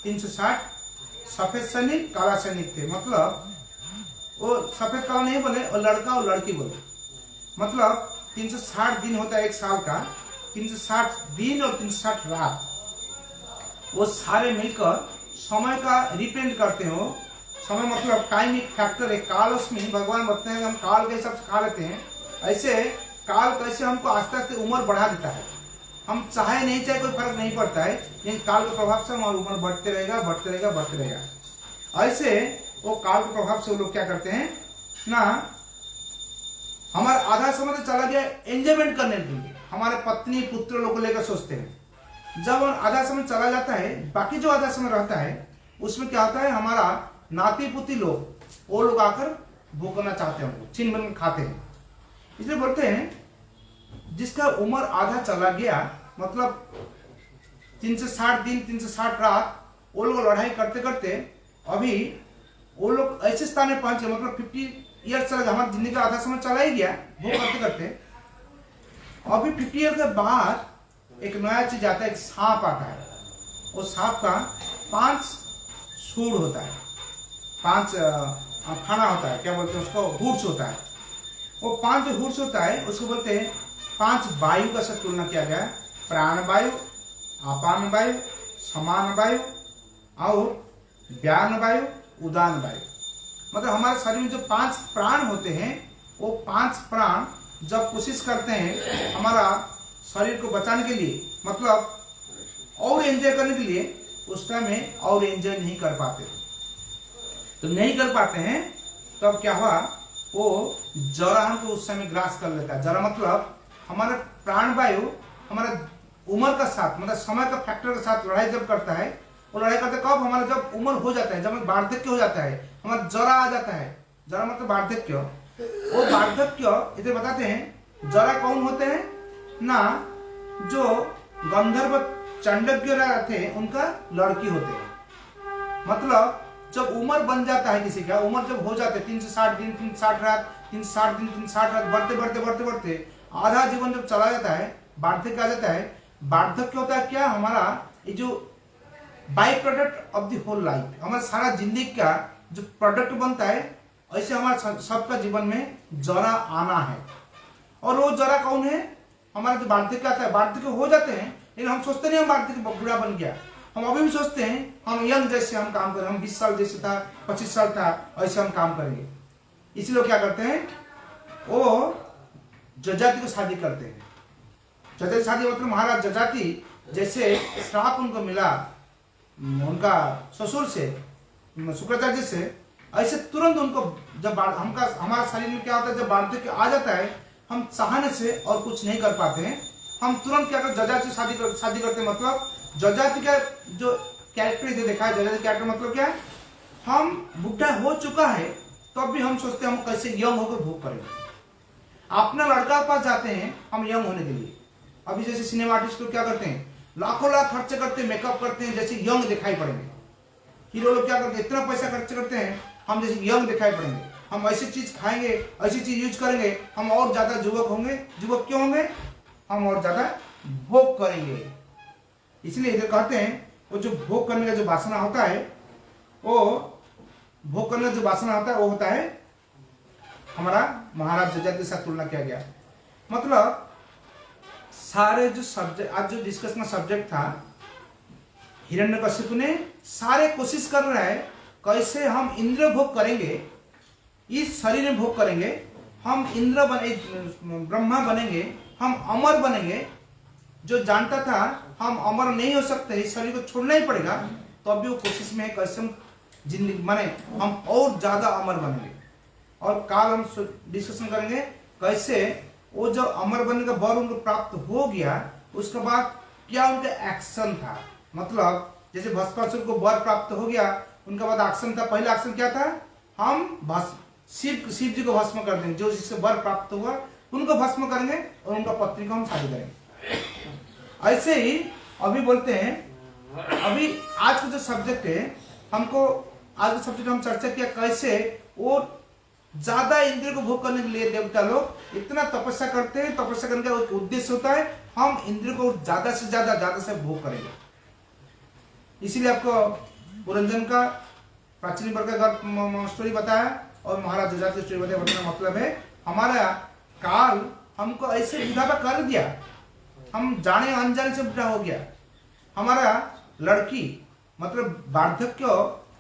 360 सफेद सैनिक काला सैनिक थे। मतलब वो सफेद काला नहीं बोले और लड़का और लड़की बोले, मतलब 360 दिन होता है एक साल का, 360 दिन और 360 रात। वो सारे मिलकर समय का रिप्रेजेंट करते हो। समय मतलब टाइम एक फैक्टर है। काल उसमें भगवान बताते हैं कि हम काल के हिसाब से खा लेते हैं। ऐसे काल कैसे हमको आस्ते आस्ते उम्र बढ़ा देता है। हम चाहे नहीं चाहे कोई फर्क नहीं पड़ता है, लेकिन काल के प्रभाव से हमारी उम्र बढ़ते रहेगा बढ़ते रहेगा बढ़ते रहेगा। ऐसे वो काल के प्रभाव से वो लोग क्या करते हैं ना, हमारा आधा समय तो चला गया एंजॉयमेंट करने के लिए, हमारे पत्नी पुत्र लोग को लेकर सोचते हैं। जब आधा समय चला जाता है, बाकी जो आधा समय रहता है उसमें क्या होता है, हमारा नाती पुती लोग वो लोग आकर भूखना चाहते हैं, हमको छीन बन खाते हैं। इसलिए बोलते हैं जिसका उम्र आधा चला गया, मतलब 360 दिन 360 रात, वो लोग लड़ाई करते करते अभी वो लोग ऐसे स्थान में पहुंचे, मतलब 50 ईयर चला गया, हमारी जिंदगी का आधा समय चला ही गया वो करते करते। अभी 50 ईयर के बाद एक नया चीज आता है, एक सांप आता है। वो सांप का 5 सूंड होता है, 5 खाना होता है, क्या बोलते हैं उसको, हुड्स होता है। वो 5 जो हुड्स होता है उसको बोलते हैं 5 वायु का साथ तुलना किया गया है। प्राण वायु, अपान वायु, समान वायु और व्यान वायु, उदान वायु। मतलब हमारे शरीर में जो 5 प्राण होते हैं, वो 5 प्राण जब कोशिश करते हैं हमारा शरीर को बचाने के लिए, मतलब और एंजॉय करने के लिए, उस टाइम में और एंजॉय नहीं कर पाते। तो नहीं कर पाते हैं तब तो क्या हुआ, वो जरा हमको उस समय ग्रास कर लेता है। जरा मतलब हमारा प्राण वायु हमारा उम्र का साथ, मतलब समय का फैक्टर के साथ लड़ाई जब करता है, वो लड़ाई करते कब, हमारा जब उम्र हो जाता है, जब वार्धक्य हो जाता है, हमारा जरा आ जाता है। जरा मतलब वार्धक्य। वो वार्धक्य इसे बताते हैं, जरा कौन होते हैं ना, जो गंधर्व चांडक्य थे उनका लड़की होते हैं। मतलब जब उम्र बन जाता है किसी का, उम्र जब हो जाते 360 दिन 360 रात 360 दिन 360 रात, बढ़ते बढ़ते बढ़ते बढ़ते आधा जीवन जब चला जाता है, वार्धक्य आ जाता है। वार्धक्य होता है क्या, हमारा ये जो by product of the whole life, हमारा सारा जिंदगी का जो प्रोडक्ट बनता है, ऐसे हमारा सबका जीवन में जरा आना है। और वो जरा कौन है, हमारा जो वार्धक्य आता है, वार्धक्य हो जाते हैं, लेकिन हम सोचते नहीं हम वार्धक्य बुरा बन गया। हम अभी भी सोचते हैं हम यंग जैसे हम काम करें, हम 20 साल जैसे था, 25 साल था, ऐसे हम काम करेंगे। इसलिए क्या करते हैं, वो जजाति को शादी करते हैं। जजाति शादी मतलब महाराज जजाति जैसे श्राप उनको मिला उनका ससुर से, शुक्राचार्य से, ऐसे तुरंत उनको जब हमारा शरीर में क्या होता है, जब वार्धक्य आ जाता है, हम चाहने से और कुछ नहीं कर पाते हैं, हम तुरंत क्या करते, जजाति से शादी करते हैं। मतलब जजाति का जो कैरेक्टर इसे देखा है, जजाति कैरेक्टर मतलब क्या है, हम बुढ़ा हो चुका है तो अब भी हम सोचते हैं हम कैसे यंग होकर भोग करेंगे। अपना लड़का के पास जाते हैं हम यंग होने के लिए। अभी जैसे सिनेमा आर्टिस्ट लोग क्या करते हैं, लाखों लाख खर्च करते हैं, मेकअप करते हैं जैसे यंग दिखाई पड़ेंगे। हीरो लोग क्या करते हैं, इतना पैसा खर्च करते हैं हम जैसे यंग दिखाई पड़ेंगे, हम ऐसी चीज खाएंगे, ऐसी चीज यूज करेंगे, हम और ज्यादा युवक होंगे। युवक क्यों होंगे, हम और ज्यादा भोग करेंगे। इसलिए इधर कहते हैं वो जो भोग करने का जो वासना होता है, वो भोग करने का जो वासना होता है वो होता है हमारा महाराज जजाति के साथ तुलना किया गया। मतलब सारे जो सब्जेक्ट, आज जो डिस्कशन का सब्जेक्ट था, हिरण्यकशिपु ने सारे कोशिश कर रहा है कैसे हम इंद्र भोग करेंगे, इस शरीर में भोग करेंगे, हम इंद्र बने, ब्रह्मा बनेंगे, हम अमर बनेंगे। जो जानता था हम अमर नहीं हो सकते, इस शरीर को छोड़ना ही पड़ेगा, तो अभी वो कोशिश में है कैसे हम जिंदगी माने हम और ज्यादा अमर बनेंगे। और काल हम डिस्कशन करेंगे कैसे वो जो अमर बनने का वर उनको प्राप्त हो गया, उसके बाद क्या उनका एक्शन था। मतलब जैसे भस्मासुर को वर प्राप्त हो गया, उनका बाद एक्शन था, पहला एक्शन क्या था, हम शिव जी को भस्म कर देंगे, जो जिससे वर प्राप्त हुआ उनको भस्म करेंगे और उनका पत्नी को हम शादी करेंगे। ऐसे ही अभी बोलते हैं, अभी आज का जो सब्जेक्ट है, हमको आज का सब्जेक्ट हम चर्चा किया कैसे वो ज्यादा इंद्रिय को भोग करने के लिए देवता लोग इतना तपस्या करते हैं। तपस्या करने का उद्देश्य होता है हम इंद्रिय को ज्यादा से भोग करेंगे। इसीलिए आपको पुरंजन का प्राचीन वर्ग का स्टोरी बताया और महाराज जजाति स्टोरी बताया। बताना मतलब है हमारा काल हमको ऐसे बुढ़ापा कर दिया, हम जाने अनजाने से बुढ़ा हो गया। हमारा लड़की मतलब वार्धक्य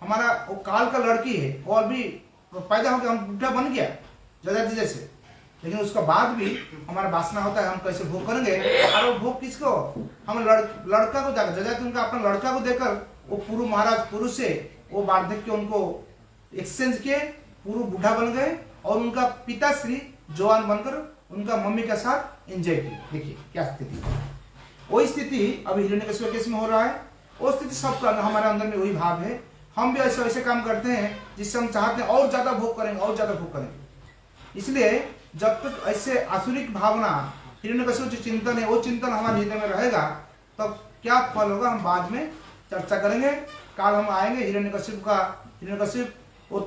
हमारा वो काल का लड़की है, वो अभी पैदा होकर हम बुढ़ा बन गया जजा जी जैसे, लेकिन उसका बाद भी हमारा वासना होता है हम कैसे भोग करेंगे। और वो भोग किसको, हम लड़का को जाकर जजा जी उनका अपना लड़का को देकर वो पुरु महाराज पुरुष से वो वार्धक्य उनको एक्सचेंज किए, पूर्व बूढ़ा बन गए और उनका पिताश्री जवान बनकर उनका मम्मी के साथ एंजॉय किए। देखिए क्या स्थिति, वही स्थिति अभी हिरण्यकशिपु केस में हो रहा है। वो स्थिति सबका हमारे अंदर में वही भाव है। हम भी ऐसे ऐसे काम करते हैं जिससे हम चाहते हैं और ज्यादा भोग करेंगे और ज्यादा भोग करेंगे। इसलिए जब तक ऐसे आसुरिक भावना हिरण्यकशिपु जो चिंतन है वो चिंतन हमारे हृदय में रहेगा तब क्या फल होगा हम बाद में चर्चा करेंगे। काल हम आएंगे हिरण्यकशिपु वो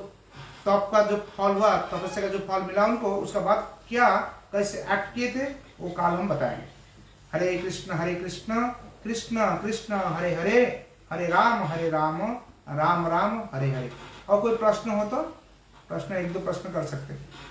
तप का जो फल हुआ, तपस्या का जो फल मिला उनको, उसका बाद क्या कैसे एक्ट किए थे वो काल हम बताएंगे। हरे कृष्ण कृष्ण कृष्ण हरे हरे, हरे राम राम राम हरे हरे। और कोई प्रश्न हो तो प्रश्न, एक दो प्रश्न कर सकते हैं।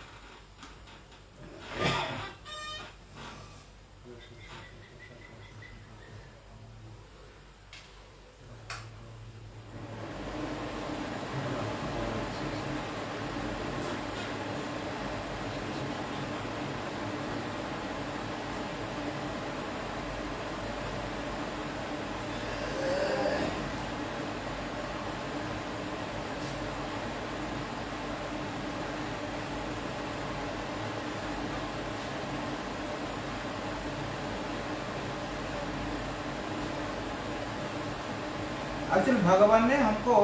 एक्चुअली भगवान ने हमको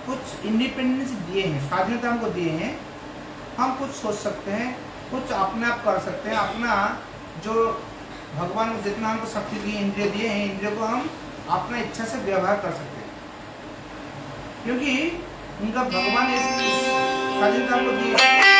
कुछ इंडिपेंडेंस दिए हैं, स्वाधीनता हमको दिए हैं। हम कुछ सोच सकते हैं, कुछ अपने आप कर सकते हैं। अपना जो भगवान ने जितना हमको शक्ति दी, इंद्रिय दिए हैं, इंद्रिय को हम अपना इच्छा से व्यवहार कर सकते हैं, क्योंकि उनका भगवान ने स्वाधीनता हमको दी है।